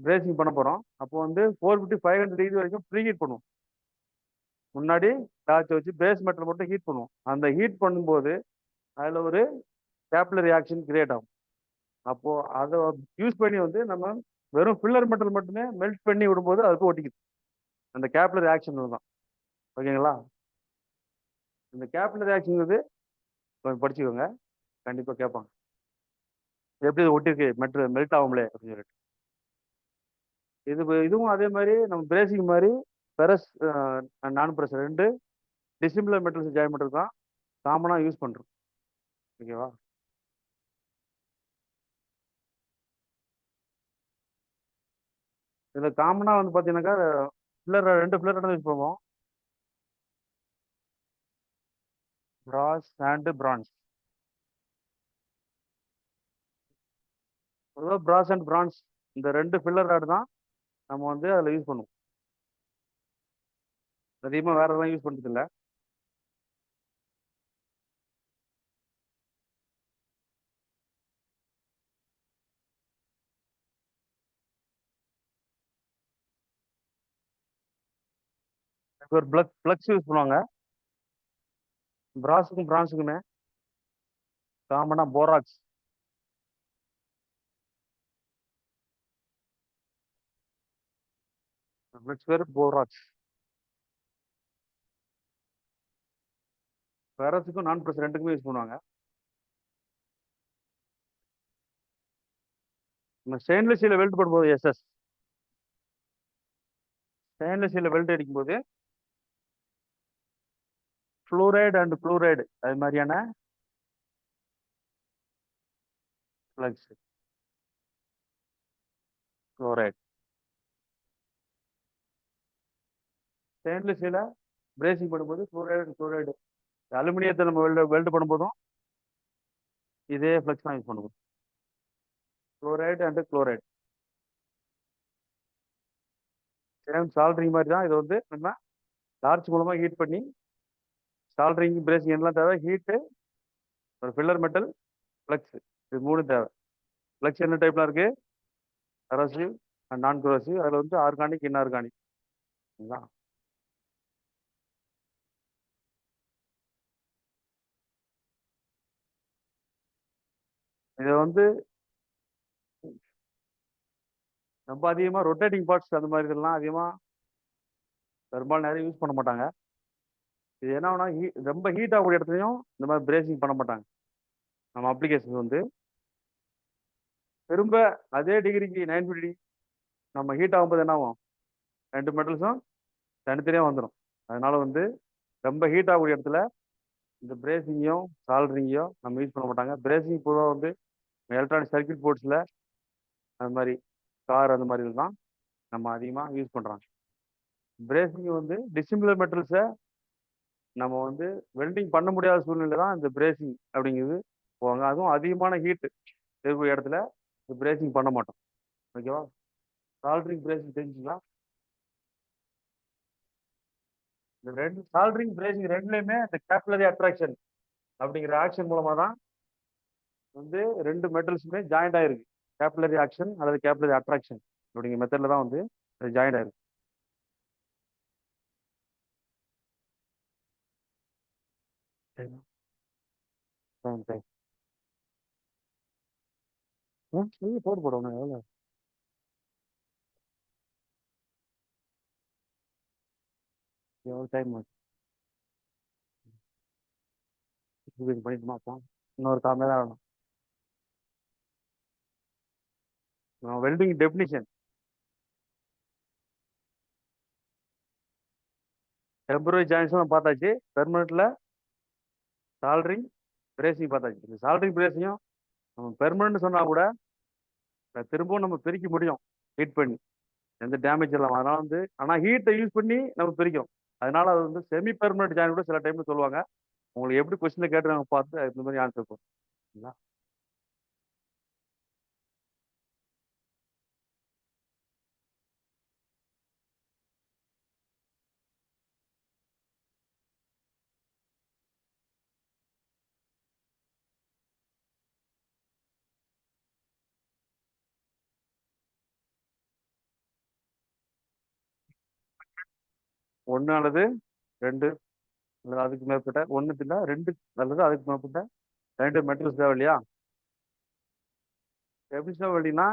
Speaker 2: பிரேசிங் பண்ண போறோம். அப்போ வந்து 450 500 டிகிரி வரைக்கும் ப்ரீ ஹீட் பண்ணுவோம். முன்னாடி டார்ச் வச்சு பேஸ் மெட்டல் மட்டும் ஹீட் பண்ணுவோம். அந்த ஹீட் பண்ணும்போது அதுல ஒரு கேபில்லரி ஆக்ஷன் கிரியேட் ஆகும். அப்போ அதை யூஸ் பண்ணி வந்து நம்ம வெறும் ஃபில்லர் மெட்டல் மட்டுமே மெல்ட் பண்ணி விடும்போது அதுக்கு ஒட்டிக்குது. அந்த கேபில்லரி ஆக்ஷன் தான். ஓகேங்களா? இந்த கேபில்லரி ஆக்ஷன் வந்து கொஞ்சம் படிச்சுக்கோங்க, கண்டிப்பா கேட்பாங்க. எப்படி இது ஒட்டிருக்கு மெட்டல் மெல்ட் ஆகும்லே அப்படின்னு சொல்லிட்டு. இதுவும் அதே மாதிரி நம்ம பிரேசிங் மாதிரி பெரஸ் நான் பிரஸ் ரெண்டு டிசிமிலர் மெட்டல்ஸ் ஜாயின் பண்ணிருக்கோம். காமனாக யூஸ் பண்ணுறோம். ஓகேவா? இதில் காமனாக வந்து பார்த்தீங்கன்னாக்கா ஃபில்லர் 2 ஃபில்லர் யூஸ் பண்ணுவோம். Brass and bronze. அதாவது பிராஸ் அண்ட் பிரான்ஸ் இந்த 2 ஃபில்லர் ராடு தான் நம்ம வந்து அதில் யூஸ் பண்ணுவோம். அதிகமாக வேற எதுவும் யூஸ் பண்ணுறது இல்லை. ஒரு பிளக்ஸ் யூஸ் பண்ணுவாங்க. பிராஸுக்கும் பிரான்ஸுக்குமே காமனாக போராக்ஸ். பிளக்ஸ் பேர் போராக்ஸ். ஃபெரஸுக்கும் நான் ப்ரெஸ் ரெண்டுக்குமே யூஸ் பண்ணுவாங்க. நம்ம ஸ்டெயின்லெஸ் ஸ்டீலில் வெல்ட் பண்ணும்போது எஸ்எஸ் ஸ்டெயின்லெஸ் ஸ்டீலில் வெல்ட் அடிக்கும்போது ஃப்ளூரைடு அண்ட் குளோரைடு அது மாதிரியான ஃப்ளக்ஸ். குளோரைடு ஸ்டெயின்லெஸ் ஸ்டீலில் பிரேசிங் பண்ணும்போது குளோரைடு. அலுமினியத்தை நம்ம வெல்ட் பண்ணும்போதும் இதே ஃப்ளக்ஸ் தான் யூஸ் பண்ணுவோம். Chloride and chloride same soldering மாதிரி தான். இது வந்து நம்ம டார்ச் மூலமாக ஹீட் பண்ணி சால்ட்ரிங் பிரேசிங் எல்லாம் தேவை. ஹீட்டு, ஒரு ஃபில்லர் மெட்டல், ஃப்ளக்ஸ், இது 3 தேவை. ஃப்ளக்ஸ் என்ன டைப்லாம் இருக்கு? கரோசிவ் அண்ட் நான் கரோசிவ். அதில் வந்து ஆர்கானிக், இன்ஆர்கானிக். இதை வந்து ரொம்ப அதிகமாக ரொட்டேட்டிங் பார்ட்ஸ் அந்த மாதிரி இதெல்லாம் அதிகமாக பெரும்பாலும் நிறைய யூஸ் பண்ண மாட்டாங்க. இது என்ன ஆகுனா ரொம்ப ஹீட் ஆகக்கூடிய இடத்துலையும் இந்த மாதிரி பிரேசிங் பண்ண மாட்டாங்க. நம்ம அப்ளிகேஷன் வந்து திரும்ப அதே டிகிரிக்கு 950 நம்ம ஹீட் ஆகும்போது என்ன ஆகும்? 2 மெட்டல்ஸும் தனித்தனியாக வந்துடும். அதனால வந்து ரொம்ப ஹீட் ஆகக்கூடிய இடத்துல இந்த பிரேசிங்கையும் சால்ட்ரிங்கையும் நம்ம யூஸ் பண்ண மாட்டாங்க. பிரேசிங் பொதுவாக வந்து எலக்ட்ரானிக் சர்க்கியூட் போர்ட்ஸில் அது மாதிரி கார் அந்த மாதிரி தான் நம்ம அதிகமாக யூஸ் பண்ணுறாங்க. பிரேசிங் வந்து டிசிமிலர் மெட்டல்ஸை நம்ம வந்து வெல்டிங் பண்ண முடியாத சூழ்நிலை தான் இந்த பிரேசிங் அப்படிங்கிறது போவாங்க. அதுவும் அதிகமான ஹீட்டு இருக்கக்கூடிய இடத்துல இந்த பிரேசிங் பண்ண மாட்டோம். ஓகேவா? சால்ட்ரிங் பிரேசிங் தெரிஞ்சுங்களா? இந்த 2 சால்ட்ரிங் பிரேசிங் ரெண்டுலையுமே இந்த கேப்லரி அட்ராக்ஷன் அப்படிங்கிற ஆக்ஷன் மூலமாக தான் வந்து 2 மெட்டல்ஸுமே ஜாயிண்ட் ஆயிருக்கு. கேப்லரி ஆக்ஷன் அல்லது கேப்லரி அட்ராக்ஷன் அப்படிங்கிற மெத்தடில் தான் வந்து ஜாயிண்ட் ஆயிருக்கு. போட்டு போடுவோம் எவ்வளோ எவ்வளோ டைம் பண்ணிட்டுமா? அப்போ இன்னொரு கால் தான் ஆகணும். வெல்டிங் டெஃபினிஷன் டெம்பரரி ஜாயின்ஸும் பார்த்தாச்சு. பெர்மனெண்ட்ல சால்ட்ரிங் பிரேசிங் பார்த்தாச்சு. இந்த சால்ட்ரிங் பிரேசிங்கும் நம்ம பெர்மனன்ட் சொன்னா கூட திரும்பவும் நம்ம பிரிக்க முடியும் ஹீட் பண்ணி, எந்த டேமேஜ் இல்லாமல். அதனால வந்து ஆனால் ஹீட்டை யூஸ் பண்ணி நம்ம பிரிக்கிறோம். அதனால அது வந்து செமி பெர்மனன்ட் ஜாயின் கூட சில டைம்ல சொல்லுவாங்க. உங்களுக்கு எப்படி கொஸ்டினை கேட்டு நாங்கள் பார்த்து இந்த மாதிரி ஆன்சர் பண்ணுவோம். ஒன்று அல்லது 2 அல்லது அதுக்கு மேற்பட்ட, ஒன்று இல்லை 2 அல்லது அதுக்கு மேற்பட்ட 2 மெட்டல்ஸ் தேவை இல்லையா? டெஃபினிஷன் வெல்டிங்னா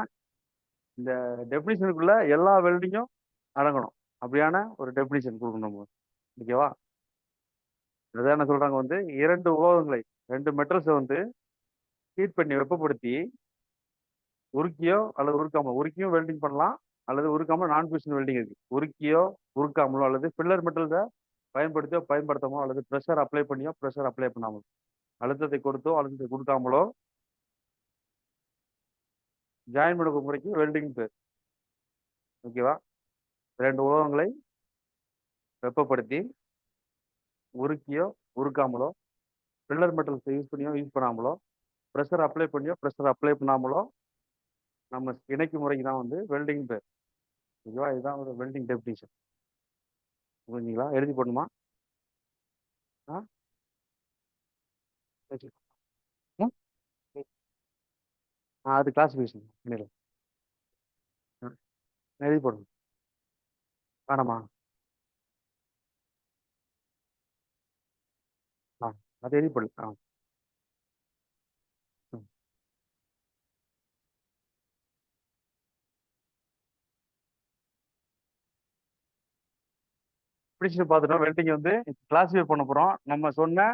Speaker 2: இந்த டெஃபினிஷனுக்குள்ள எல்லா வெல்டிங்கும் அடங்கணும். அப்படியான ஒரு டெஃபினிஷன் கொடுக்கணும் நம்ம. ஓகேவா? அதான் என்ன சொல்றாங்க வந்து 2 உலோகங்களை 2 மெட்டல்ஸை வந்து ஹீட் பண்ணி வெப்பப்படுத்தி உருக்கியோ அல்லது உருக்காமலோ, உருக்கியும் வெல்டிங் பண்ணலாம் அல்லது உருக்காம நான் ஃபியூஷன் வெல்டிங் இருக்கு. உருக்கியோ உருக்காமலோ அல்லது ஃபில்லர் மெட்டல்ஸை பயன்படுத்தியோ பயன்படுத்தாமோ அல்லது ப்ரெஷர் அப்ளை பண்ணியோ ப்ரெஷர் அப்ளை பண்ணாமோ அழுத்தத்தை கொடுத்தோ அழுத்தத்தை கொடுக்காமலோ ஜாயின் பண்ணக்கூடிய முறைக்கு வெல்டிங் பேர். ஓகேவா? ரெண்டு உலோகங்களை வெப்பப்படுத்தி உருக்கியோ உருக்காமலோ பில்லர் மெட்டல்ஸ் யூஸ் பண்ணியோ யூஸ் பண்ணாமலோ ப்ரெஷர் அப்ளை பண்ணியோ ப்ரெஷர் அப்ளை பண்ணாமலோ நம்ம இணைக்கும் முறைக்கு தான் வந்து வெல்டிங் பேர். ஓகேவா? இதுதான் ஒரு வெல்டிங் டெஃபினிஷன். புரிஞ்சுங்களா? எழுதி போடணுமா? ஆ சரி. ம்? அது கிளாசிஃபிகேஷன் பண்ணிடலாம். எழுதி போடணும் வேணாமா? ஆ அது எழுதி போடல. ஆ ம். டெஃபினிஷன் பார்த்துட்டோம். வெல்டிங் வந்து கிளாசிஃபை பண்ண போகிறோம். நம்ம சொன்ன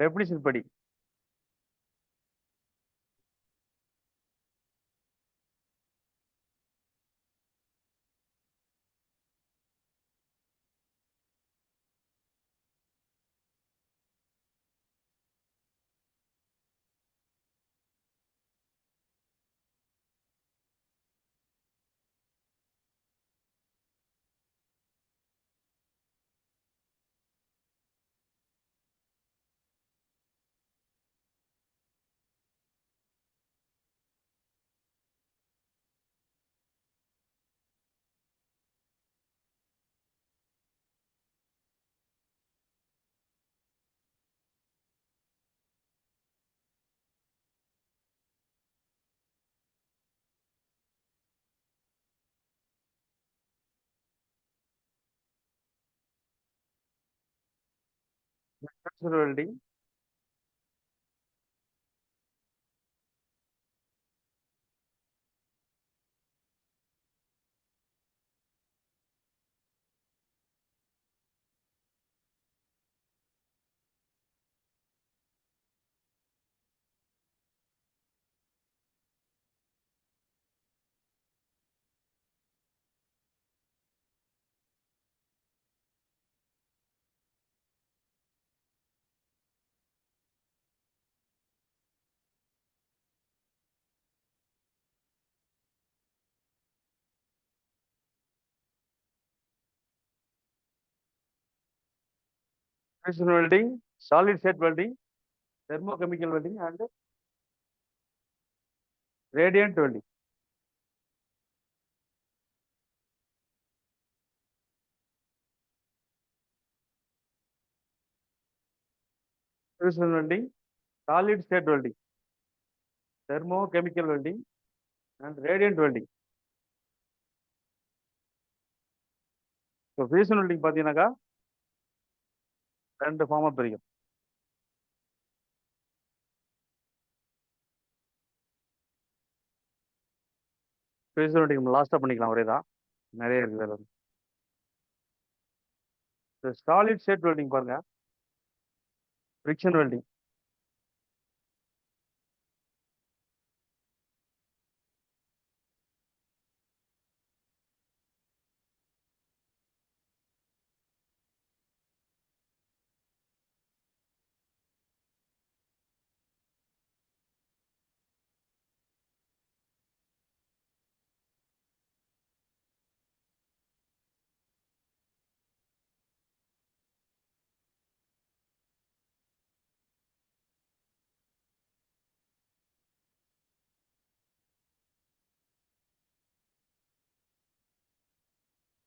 Speaker 2: டெஃபினிஷன் படி welding welding solid state welding thermochemical welding and radiant welding. Welding solid state welding thermochemical welding and radiant welding. இப்போ ஃபியூஷன் வெல்டிங் பார்த்தீங்கன்னாக்கா ரெண்டு ஃபார்மாக பிரிக்கும். ஃபியூஷன் வெல்டிங் லாஸ்ட்டாக பண்ணிக்கலாம், ஒரே தான், நிறைய இருக்குது அதில். சாலிட் ஸ்டேட் வெல்டிங் பாருங்க, friction welding.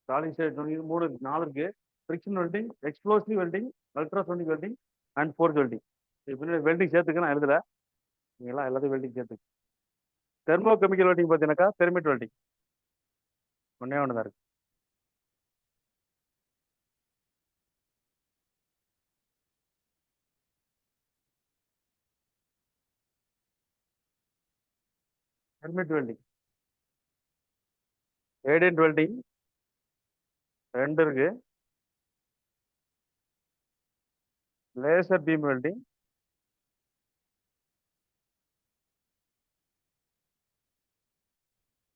Speaker 2: Solid state welding மூணு இருக்கு, நாலு இருக்கு. Friction welding, explosive welding, ultrasonic welding and force welding. இப்போ வெல்டிங் சேர்த்துக்க நான் எழுதல, நீங்களாம் எல்லாத்தையும் வெல்டிங் சேர்த்துக்கு. தெர்மோ கெமிக்கல் வெல்டிங் பார்த்தீங்கன்னாக்கா தெர்மிட் வெல்டிங் ஒன்றே ஒன்று தான் இருக்கு. Thermit welding. ரேடியன்ட் வெல்டிங் ரெண்டு இருக்கு. Laser beam welding,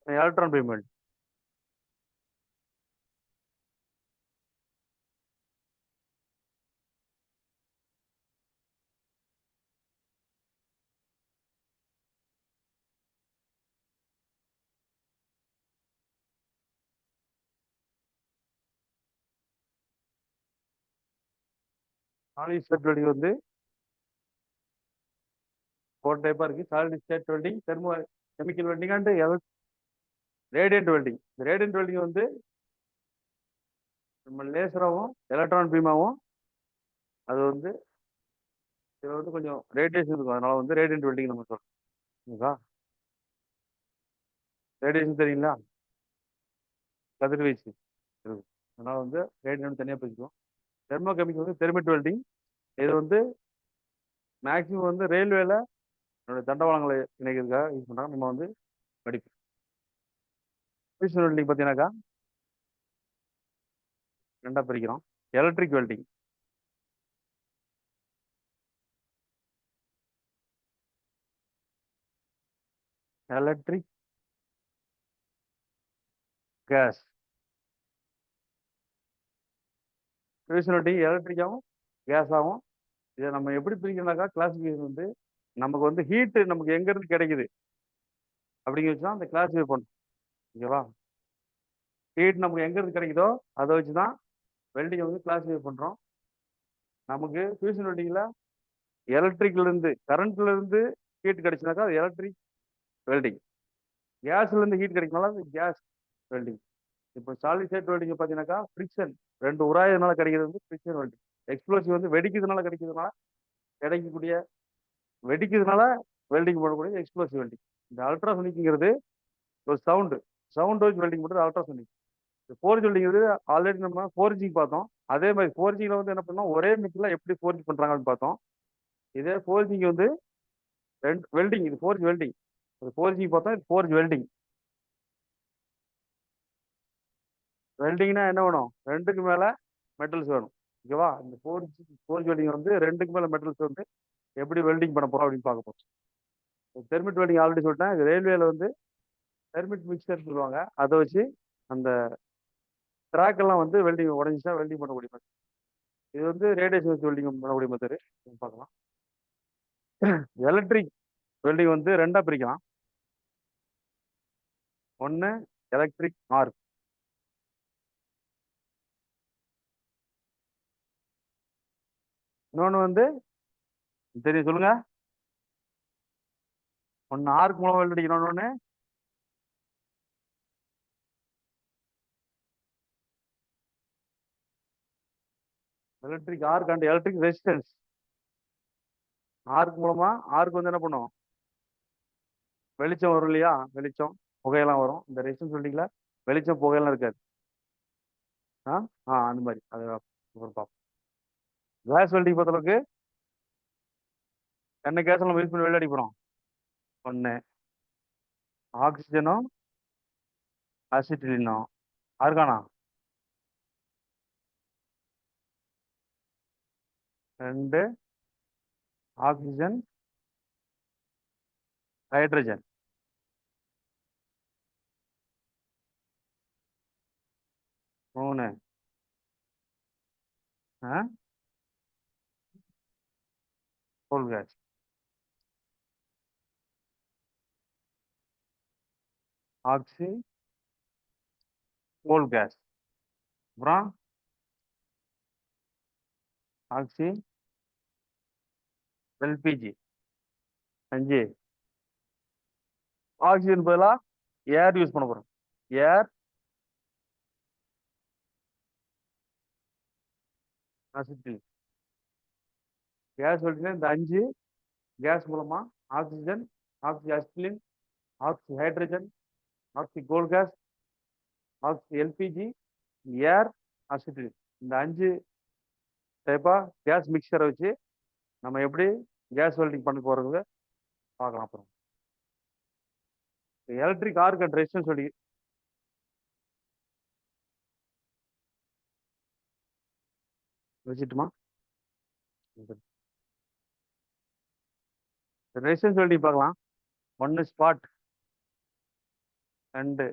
Speaker 2: electron beam welding. Solid state welding வந்து 4 டைப்பா இருக்கு. Solid state welding, thermo chemical welding and radiant welding. இந்த ரேடியன்ட் வெல்டிங் வந்து நம்ம லேசராகவும் எலக்ட்ரான் பீமாவும் அது வந்து இதுல வந்து கொஞ்சம் ரேடியேஷன் இருக்கும். அதனால வந்து ரேடியன்ட் வெல்டிங் நம்ம சொல்றோம். ஓகேங்களா? ரேடியேஷன் தெரியுங்களா? கதிர்வீச்சு இருக்கு. அதனால வந்து ரேடியன்ட் தனியாக பிரிக்கும். தெர்மோ கெமிக்கல் வந்து தெர்மிட் வெல்டிங். இது வந்து மேக்சிமம் வந்து ரயில்வேல என்னோட தண்டவாளங்களை இணைக்கிறதுக்காக யூஸ் பண்றாங்க. நம்ம வந்து படிப்போம். ஃபியூஷன் வெல்டிங் பார்த்தீங்கன்னாக்கா ரெண்டா பிரிக்கிறோம். Electric welding, electric gas. Fusion welding எலக்ட்ரிக்காகவும் கேஸாகவும். இதை நம்ம எப்படி பிரிக்கிறோம்னாக்கா கிளாசிஃபிகேஷன் வந்து நமக்கு வந்து ஹீட்டு நமக்கு எங்கேருந்து கிடைக்குது அப்படிங்கிற வச்சு தான் அந்த கிளாஸிஃபை பண்ணும். ஓகேவா? ஹீட் நமக்கு எங்கேருந்து கிடைக்குதோ அதை வச்சு தான் வெல்டிங்கை வந்து கிளாஸிஃபை பண்ணுறோம். நமக்கு ஃபியூஷன் வெல்டிங்கில் எலக்ட்ரிக்ல இருந்து கரண்ட்ல இருந்து ஹீட் கிடைச்சுனாக்கா அது எலக்ட்ரிக் வெல்டிங். கேஸ்ல இருந்து ஹீட் கிடைக்கனால அது கேஸ் வெல்டிங். இப்போ சாலிட் ஸ்டேட் வெல்டிங் பார்த்தீங்கன்னாக்கா ஃப்ரிக்ஷன், ரெண்டு உராயதுனால கிடைக்கிறது வந்து ஃப்ரிக்ஷன் வெல்டிங். எக்ஸ்ப்ளோசிவ் வந்து வெடிக்கிறதுனால கிடைக்கக்கூடிய வெடிக்கிறதுனால வெல்டிங் பண்ணக்கூடிய எக்ஸ்ப்ளோசிவ் வெல்டிங். இந்த அல்ட்ராசோனிக்ங்கிறது ஒரு சவுண்ட் வச்சு வெல்டிங் பண்ணுறது அல்ட்ராசோனிக். ஃபோர்ஜி வெல்டிங்கிறது ஆல்ரெடி நம்ம 4G பார்த்தோம். அதே மாதிரி 4Gல வந்து என்ன பண்ணோம், ஒரே மெட்டீரியல் எப்படி 4G பண்றாங்க அப்படின்னு பார்த்தோம். இதே 4Gக்கு வந்து ரெண்டு வெல்டிங், இது 4G வெல்டிங். அது 4G பார்த்தோம், இது 4G வெல்டிங். வெல்டிங்னா என்ன வேணும், ரெண்டுக்கு மேல மெட்டல்ஸ் வேணும். ஓகேவா? இந்த 4G வெல்டிங் வந்து ரெண்டுக்கு மேல மெட்டல்ஸ் வந்து எப்படி வெல்டிங் பண்ண போறோம் அப்படின்னு பார்க்க போறோம். தெர்மிட் வெல்டிங் ஆல்ரெடி சொல்லிட்டேன். இது ரயில்வேல வந்து தெர்மிட் மிக்சர் சொல்லுவாங்க. அதை வச்சு அந்த ட்ராக் எல்லாம் வந்து வெல்டிங் உடஞ்சிச்சா வெல்டிங் பண்ணக்கூடிய மெத்தட். இது வந்து ரேடியேஷன் வச்சு வெல்டிங் பண்ணக்கூடிய மெத்தடு. பார்க்கலாம். எலக்ட்ரிக் வெல்டிங் வந்து ரெண்டா பிரிக்கலாம். ஒன்னு எலக்ட்ரிக் ஆர்க், இன்னொன்னு வந்து தெரியும் சொல்லுங்க. ஒன்னு ஆர்க் மூலம் வெல்ட் அடிக்கணும், இன்னொன்னு electric arc and electric resistance. Arc மூலமா ஆர்க் வந்து என்ன பண்ணும், வெளிச்சம் வரும் இல்லையா, வெளிச்சம் புகையெல்லாம் வரும். இந்த ரெசிஸ்டன்ஸ் வெல்டிங்ல வெளிச்சம் புகையெல்லாம் இருக்காது. ஆ அந்த மாதிரி அது அப்புறம் பார்ப்போம். கேஸ் வெல்டிங் பொறுத்தளவுக்கு என்ன கேஸ் நம்ம யூஸ் பண்ணி வெல்ட் அடிக்க போறோம். ஒன்னு ஆக்சிஜனும் அசிட்டிலினும். ஆர்கானா ரெண்டு, ஆக்சிஜன் ஹைட்ரஜன். மூணு, கோல் கேஸ். ஆக்சி கோல் கேஸ். அப்புறம் ஆக்சி எல்பிஜி. அஞ்சு, ஆக்சிஜன் பதிலாக ஏர் யூஸ் பண்ண போறோம். ஏர் அசிட்டில். கேஸ் வெல்டிங்ல இந்த அஞ்சு கேஸ் மூலமா ஆக்சிஜன், ஆக்சி அசிட்டிலின், ஆக்சி ஹைட்ரஜன், ஆக்சி கோல் கேஸ், ஆக்சி எல்பிஜி, ஏர் அசிட்டிலின். இந்த அஞ்சு டைப்பா கேஸ் மிக்சரை வச்சு நம்ம எப்படி கேஸ் வெல்டிங் பண்ண போறது பார்க்கலாம். அப்புறம் எலக்ட்ரிக் ஆர்க் அண்ட் ரெசிஸ்டன்ஸ் சொல்லி வச்சுட்டுமா. ரெசிஸ்டன்ஸ் வெல்டிங் பார்க்கலாம். ஒன்னு ஸ்பாட், ரெண்டு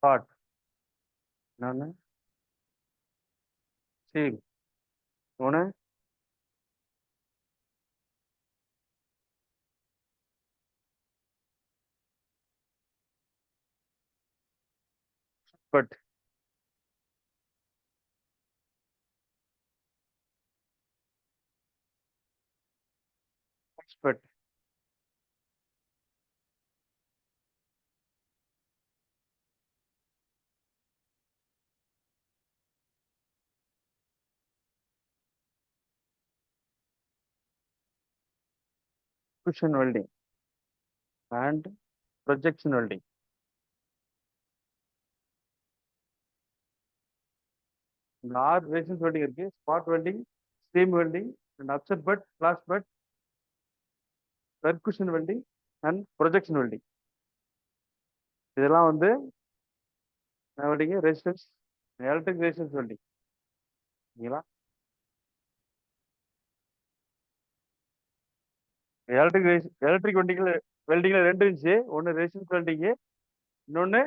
Speaker 2: ஹாட். இன்னொன்று ஸ்டீல். ஒன்று but. But. Cushion welding and projection welding. இந்த 6 ரெசிஸ்டன்ஸ் வெல்டிங் இருக்கு. Spot welding, steam welding and upset but, flash but, percussion welding and projection welding. இதெல்லாம் வந்து welding resistance, electric resistance welding. ஓகேங்களா? Electric வெல்டிங்ல ரெண்டு இருந்துச்சு. ஒன்று ரெசிஸ்டன்ஸ் வெல்டிங்கு, இன்னொன்று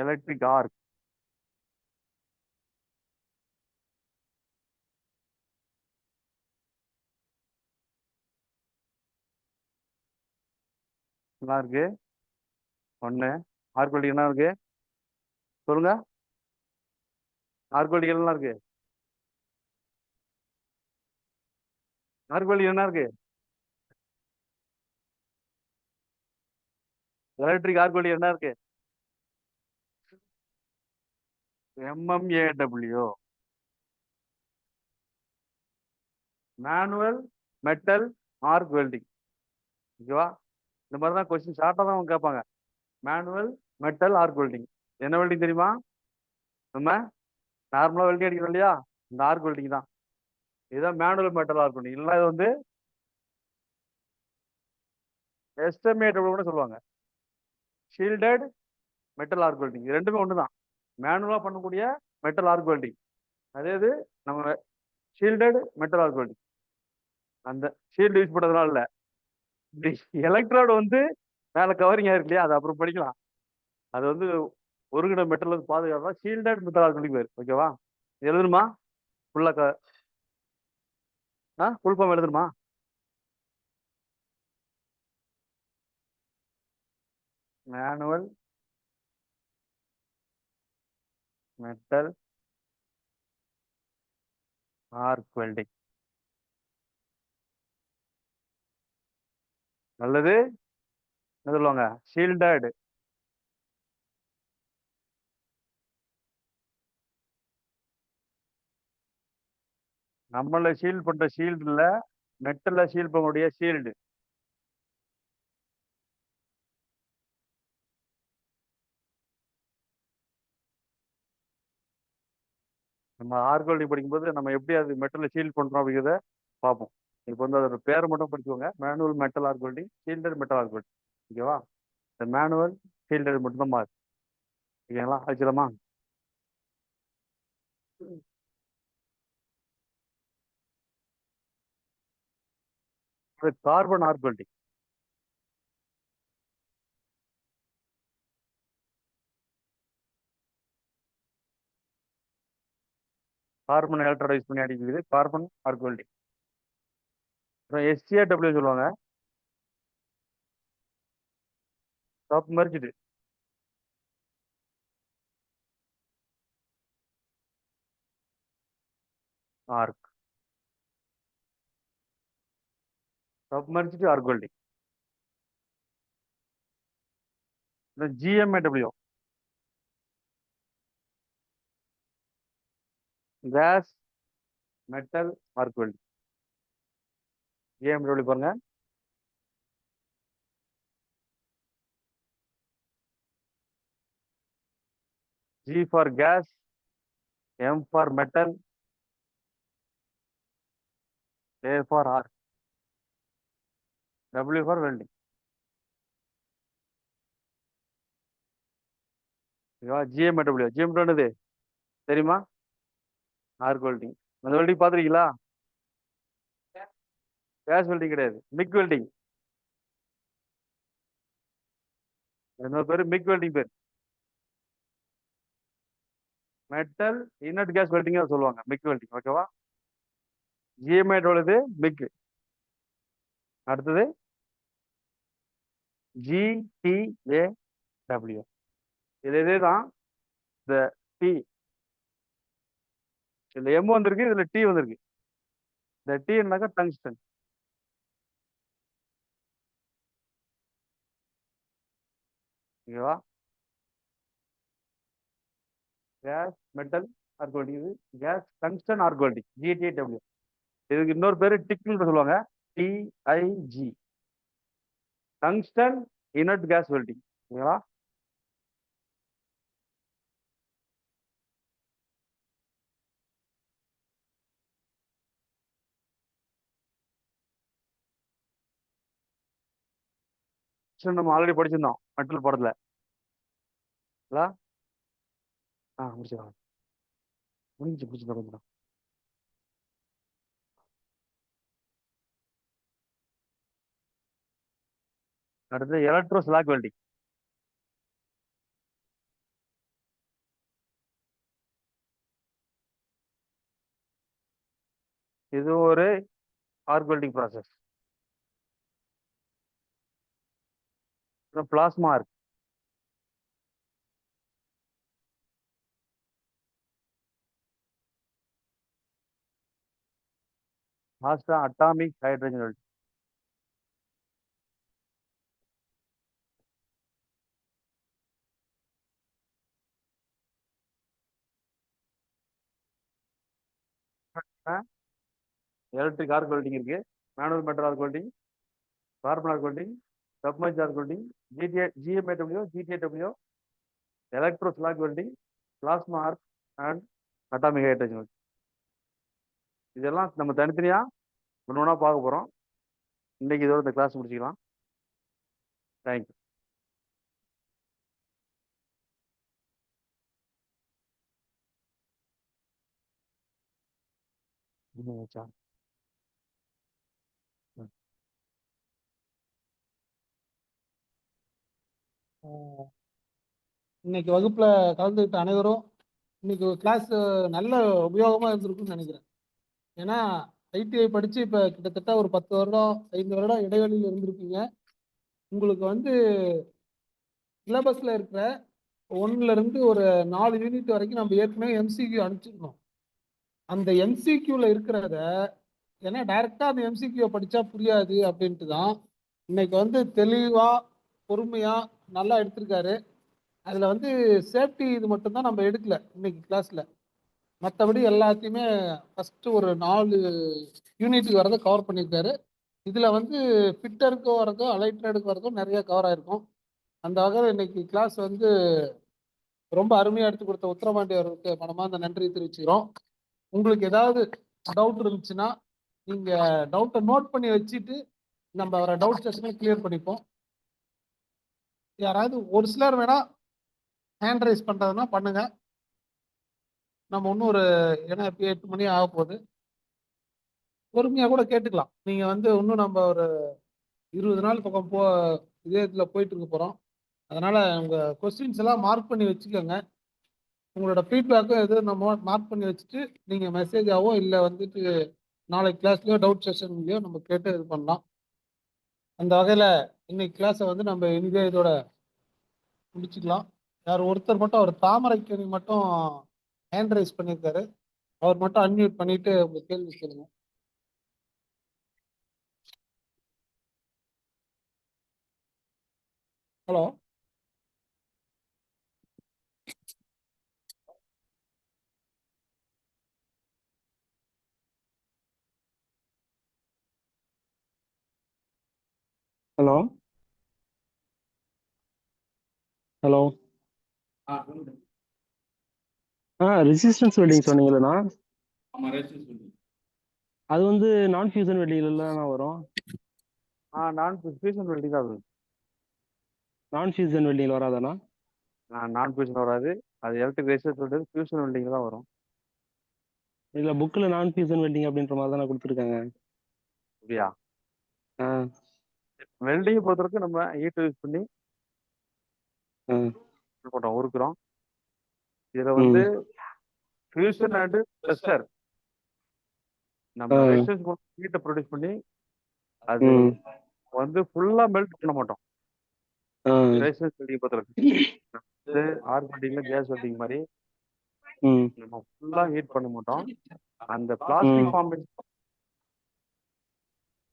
Speaker 2: electric arc. நல்லா இருக்கு. ஒன்று ஆர்க் வெல்டிங் என்ன இருக்கு சொல்லுங்க. ஆர்க் வெல்டிங் என்ன இருக்கு? ஆர்க் வெல்டிங் என்ன இருக்கு? எலக்ட்ரிக் ஆர்க் வெல்டிங் என்ன இருக்கு? MMAW, manual metal arc welding. ஓகேவா? இந்த மாதிரி தான் கொஸ்டின் ஷார்ட்டாக தான் அவங்க கேட்பாங்க. மேனுவல் மெட்டல் ஆர்க் வெல்டிங் என்ன வெல்டிங் தெரியுமா? நம்ம நார்மலாக வெல்டிங் அடிக்கிறோம் இல்லையா, இந்த ஆர்க் வெல்டிங் தான். இதுதான் மேனுவல் மெட்டல் ஆர்க் வெல்டிங். இல்லைன்னா இது வந்து எஸ்டமேட்டபிள் கூட சொல்லுவாங்க. ஷீல்டட் மெட்டல் ஆர்க் வெல்டிங் ரெண்டுமே ஒன்று தான். மேனுவலாக பண்ணக்கூடிய மெட்டல் ஆர்க் வெல்டிங், அதே இது நம்ம ஷீல்டட் மெட்டல் ஆர்க் வெல்டிங். அந்த ஷீல்டு யூஸ் பண்ணுறதுனால இல்லை, எலக்ட்ரோடு வந்து மேலே கவரிங் ஆயிருக்கு இல்லையா, அது அப்புறம் படிக்கலாம். அது வந்து ஒருங்கிட மெட்டல் வந்து பாதுகாப்பா ஷீல்டட் மெட்டல் ஆர்க் வெல்டிங் பேர். ஓகேவா? எழுதணுமா? ஃபுல்லாக ஃபுல் ஃபார்ம் எழுதணுமா? Manual metal arc welding. நல்லது. என்ன சொல்லுவாங்க? ஷீல்டட். நம்மள ஷீல்ட் பண்ற ஷீல்டு இல்ல, மெட்டல்ல ஷீல்ட் பண்ணக்கூடிய ஷீல்டு. நம்ம ஆர்க் வெல்டிங் படிக்கும்போது நம்ம எப்படி அது மெட்டல்ல ஷீல்ட் பண்றோம் அப்படிங்கிறத பார்ப்போம். இப்போ வந்து அதோட பேரை மட்டும் படிச்சுக்கோங்க. Manual metal arc welding, shielded metal arc welding. ஓகேவா? இந்த மேனுவல் ஷீல்டட் மட்டும் தான் மாறும். ஓகேங்களா? வச்சிடலாமா? Carbon arc welding. Carbon electrodes பண்ணி அடிக்கிறது கார்பன் ஆர்க் வெல்டிங். அப்புறம் SCAW சொல்லுவாங்க. Submerged arc. Submerged arc welding. GMAW, gas metal arc welding. GMAW பாருங்க. G for gas, M for metal, A for arc, W for welding. GMAW. GMAW என்னது தெரியுமா? Arc welding. அந்த welding பார்த்துருக்கீங்களா? Gas welding கிடையாது, MIG welding. இன்னொரு பேர் MIG welding பேர். Metal inert gas welding சொல்லுவாங்க, மிக் வெல்டிங். ஓகேவா? ஜிஎம்ஐடோடது மிக். அடுத்தது GTAW. இதே தான். இந்த டி, இதுல எம் வந்திருக்கு, இதுல டி வந்திருக்கு. இந்த டி என்னக்கா டங்ஸ்டன். ஓகேவா? கேஸ் மெட்டல் ஆர்க் வெல்டிங், இது gas tungsten arc welding, GTAW. இதுக்கு இன்னொரு பேரு டிக்னு சொல்லுவாங்க, TIG, tungsten inert gas welding. ஓகேவா? நம்ம ஆல்ரெடி படிச்சிருந்தோம் மெட்டல் படத்துல. முடிச்சிடலாம். முடிஞ்சிடும். அடுத்து எலக்ட்ரோ ஸ்லாக் வெல்டிங். இது ஒரு arc welding process. Plasma arc. லாஸ்டா atomic hydrogen welding. Electric arc welding இருக்கு, manual metal arc welding, carbon arc welding, submerge arc welding, GMAW, GTAW, electro slag welding, plasma arc and atomic hydrogen welding. இதெல்லாம் நம்ம தனித்தனியா ஒன்று ஒன்றா பார்க்க போறோம். இன்னைக்கு இதோட இந்த கிளாஸ் முடிச்சுக்கலாம். தேங்க்யூ.
Speaker 1: இன்னைக்கு வகுப்புல கலந்துக்கிட்ட அனைவரும் இன்னைக்கு கிளாஸ் நல்ல உபயோகமா இருந்திருக்கும்னு நினைக்கிறேன். ஏன்னா ஐடிஐ படிச்சு இப்ப கிட்டத்தட்ட ஒரு 10 வருடம் 5 வருடம் இடைவெளியில் இருந்திருப்பீங்க. உங்களுக்கு வந்து சிலபஸ்ல இருக்கிற 1ல இருந்து ஒரு 4 யூனிட் வரைக்கும் நம்ம ஏற்கனவே எம்சிக்யூ அனுப்பிச்சிருக்கோம். அந்த எம்சிக்யூல இருக்கிறத, ஏன்னா டைரக்டா அந்த எம்சிக்யூ படிச்சா புரியாது அப்படின்ட்டு தான் இன்னைக்கு வந்து தெளிவா பொறுமையா நல்லா எடுத்திருக்காரு. அதுல வந்து சேஃப்டி இது மட்டும்தான் நம்ம எடுக்கல இன்னைக்கு கிளாஸ்ல. மற்றபடி எல்லாத்தையுமே ஃபர்ஸ்ட் ஒரு 4 யூனிட்டுக்கு வரதை கவர் பண்ணியிருக்காரு. இதுல வந்து ஃபிட்டருக்கு வரதோ அலைட்ரேடுக்கு வரதோ நிறைய கவர் ஆயிருக்கும். அந்த வகையில் இன்னைக்கு கிளாஸ் வந்து ரொம்ப அருமையா எடுத்து கொடுத்த உத்தரபாண்டி அவர்களுக்கு மனமார்ந்த நன்றி தெரிவிச்சுக்கிறோம். உங்களுக்கு ஏதாவது டவுட் இருந்துச்சுன்னா நீங்க டவுட்டை நோட் பண்ணி வச்சுட்டு நம்ம வர டவுட் செஷனை கிளியர் பண்ணிப்போம். யாராவது ஒரு சிலர் வேணா ஹேண்ட் ரைஸ் பண்றதுன்னா பண்ணுங்க. நம்ம இன்னும் ஒரு, ஏன்னா இப்போ 8 மணி ஆக போகுது, பொறுமையா கூட கேட்டுக்கலாம். நீங்க வந்து இன்னும் நம்ம ஒரு 20 நாள் பக்கம் இதே இதுல போயிட்டு இருக்க போறோம். அதனால உங்க கொஸ்டின்ஸ் எல்லாம் மார்க் பண்ணி வச்சுக்கோங்க. உங்களோட ஃபீட்பேக்கும் எது நம்ம மார்க் பண்ணி வச்சுட்டு நீங்க மெசேஜாவோ இல்லை வந்துட்டு நாளைக்கு கிளாஸ்லயோ டவுட் செஷன்லயோ நம்ம கேட்டு இது பண்ணலாம். அந்த வகையில இன்னைக்கு கிளாஸை வந்து நம்ம இனிதே இதோட முடிச்சுக்கலாம். யார் ஒருத்தர் மட்டும், அவர் தாமரைக்கணி மட்டும் ஹேண்ட் ரைஸ் பண்ணியிருக்காரு. அவர் மட்டும் அன்மியூட் பண்ணிட்டு உங்க கேள்வி கேளுங்க. Hello.
Speaker 3: Hello hello. Resistance welding சொன்னீங்களா? அது வந்து நான் ஃபியூசன் வெல்டிங்ல வரும்.
Speaker 2: நான் ஃபியூஷன் வெல்டிங் தான் வரும்.
Speaker 3: நான் ஃபியூசன் வெல்டிங்ல வராதானா?
Speaker 2: நான் ஃபியூஷன் வராது. அது electric resistance welding, fusion welding தான் வரும்.
Speaker 3: இல்ல புக்ல நான் ஃபியூசன் வெல்டிங் அப்படின்ற மாதிரி தானே கொடுத்துருக்காங்க.
Speaker 2: அப்படியா?
Speaker 3: ஆ
Speaker 2: வெல்டிங்கை பொறுத்தவரைக்கும் நம்ம ஹீட் யூஸ் பண்ணி
Speaker 3: ஆ
Speaker 2: போட்டோம் உருக்குறோம். இதுல வந்து ஃபியூஷன் அண்ட் டெஸ்டர். நம்ம
Speaker 3: ஆ.
Speaker 2: ரெசிஸ்டன்ஸ் ஹீட்டை ப்ரொடியூஸ் பண்ணி அது
Speaker 3: ம்.
Speaker 2: வந்து ஃபுல்லா மெல்ட் பண்ண மாட்டோம்.
Speaker 3: ஆ.
Speaker 2: ரெசிஸ்டன்ஸ் வெல்டிங் பொறுத்தவரைக்கும் ஆர் வெல்டிங்ல கேஸ் வெல்டிங் மாதிரி
Speaker 3: ம்.
Speaker 2: நம்ம ஃபுல்லா ஹீட் பண்ண மாட்டோம். அந்த
Speaker 3: ம்.
Speaker 2: பிளாஸ்டிக் ஃபார்மேஷன்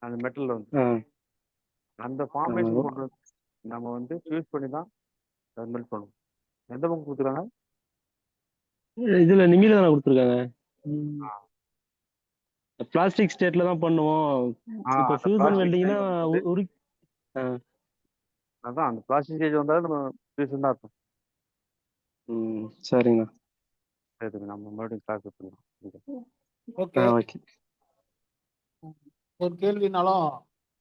Speaker 2: அந்த மெட்டல் வந்து
Speaker 3: ஆ.
Speaker 2: அந்த ஃபார்மேஷன் கொண்டு வந்து நம்ம வந்து ஃபியூஸ் பண்ணி தான் மெல்ட் பண்ணுவோம். எந்த பக்கம் கொடுத்துருக்காங்க?
Speaker 3: இதுல நிமில தானே கொடுத்துருக்காங்க. பிளாஸ்டிக் ஸ்டேட்ல தான் பண்ணுவோம். இப்போ
Speaker 2: அந்த
Speaker 3: ஃபியூசன்
Speaker 2: பிளாஸ்டிக்
Speaker 3: வெல்டிங்னா
Speaker 2: வந்து
Speaker 3: உரு ஆ.
Speaker 2: அதான் அந்த பிளாஸ்டிக் ஸ்டேஜ் வந்தாலும் நம்ம ஃபியூஷன் தான் இருக்கும்.
Speaker 3: ம். சரிங்கண்ணா.
Speaker 2: சரி, நம்ம மறுபடியும் கிளாஸ் எடுத்துக்கலாம்.
Speaker 1: ஓகே.
Speaker 3: ஓகே.
Speaker 1: ஒரு கேள்வினாலும்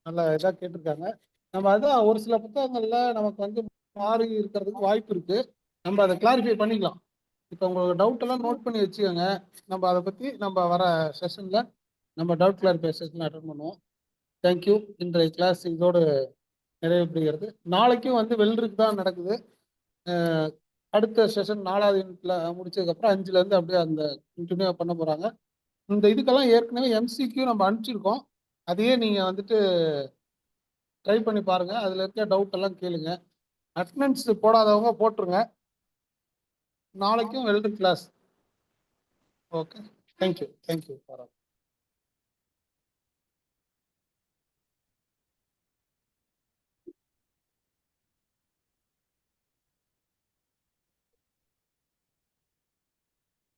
Speaker 1: நல்ல இதாக கேட்டிருக்காங்க. நம்ம அதான் ஒரு சில புத்தகங்கள்ல நமக்கு வந்து மாறி இருக்கிறதுக்கு வாய்ப்பு இருக்கு. நம்ம அதை கிளாரிஃபை பண்ணிக்கலாம். இப்போ உங்களுக்கு டவுட் எல்லாம் நோட் பண்ணி வச்சுக்கோங்க. நம்ம அதை பற்றி நம்ம வர செஷன்ல நம்ம டவுட் கிளாரிஃபை செஷன் அட்டன் பண்ணுவோம். தேங்க்யூ. இன்றைய கிளாஸ் இதோடு நிறைவு பெறுகிறது. நாளைக்கும் வந்து வெள்ளருக்கு தான் நடக்குது. அடுத்த செஷன் 4வது யூனிட்ல முடிச்சதுக்கப்புறம் 5லேருந்து அப்படியே அந்த கண்டினியூ பண்ண போகிறாங்க. இந்த இதுக்கெல்லாம் ஏற்கனவே MCQ நம்ம அனுப்பிச்சிருக்கோம். அதையே நீங்கள் வந்துட்டு ட்ரை பண்ணி பாருங்கள். அதில் இருக்க டவுட் எல்லாம் கேளுங்க. அட்டண்டன்ஸ் போடாதவங்க போட்டுருங்க. நாளைக்கும் welder class. Okay, thank you for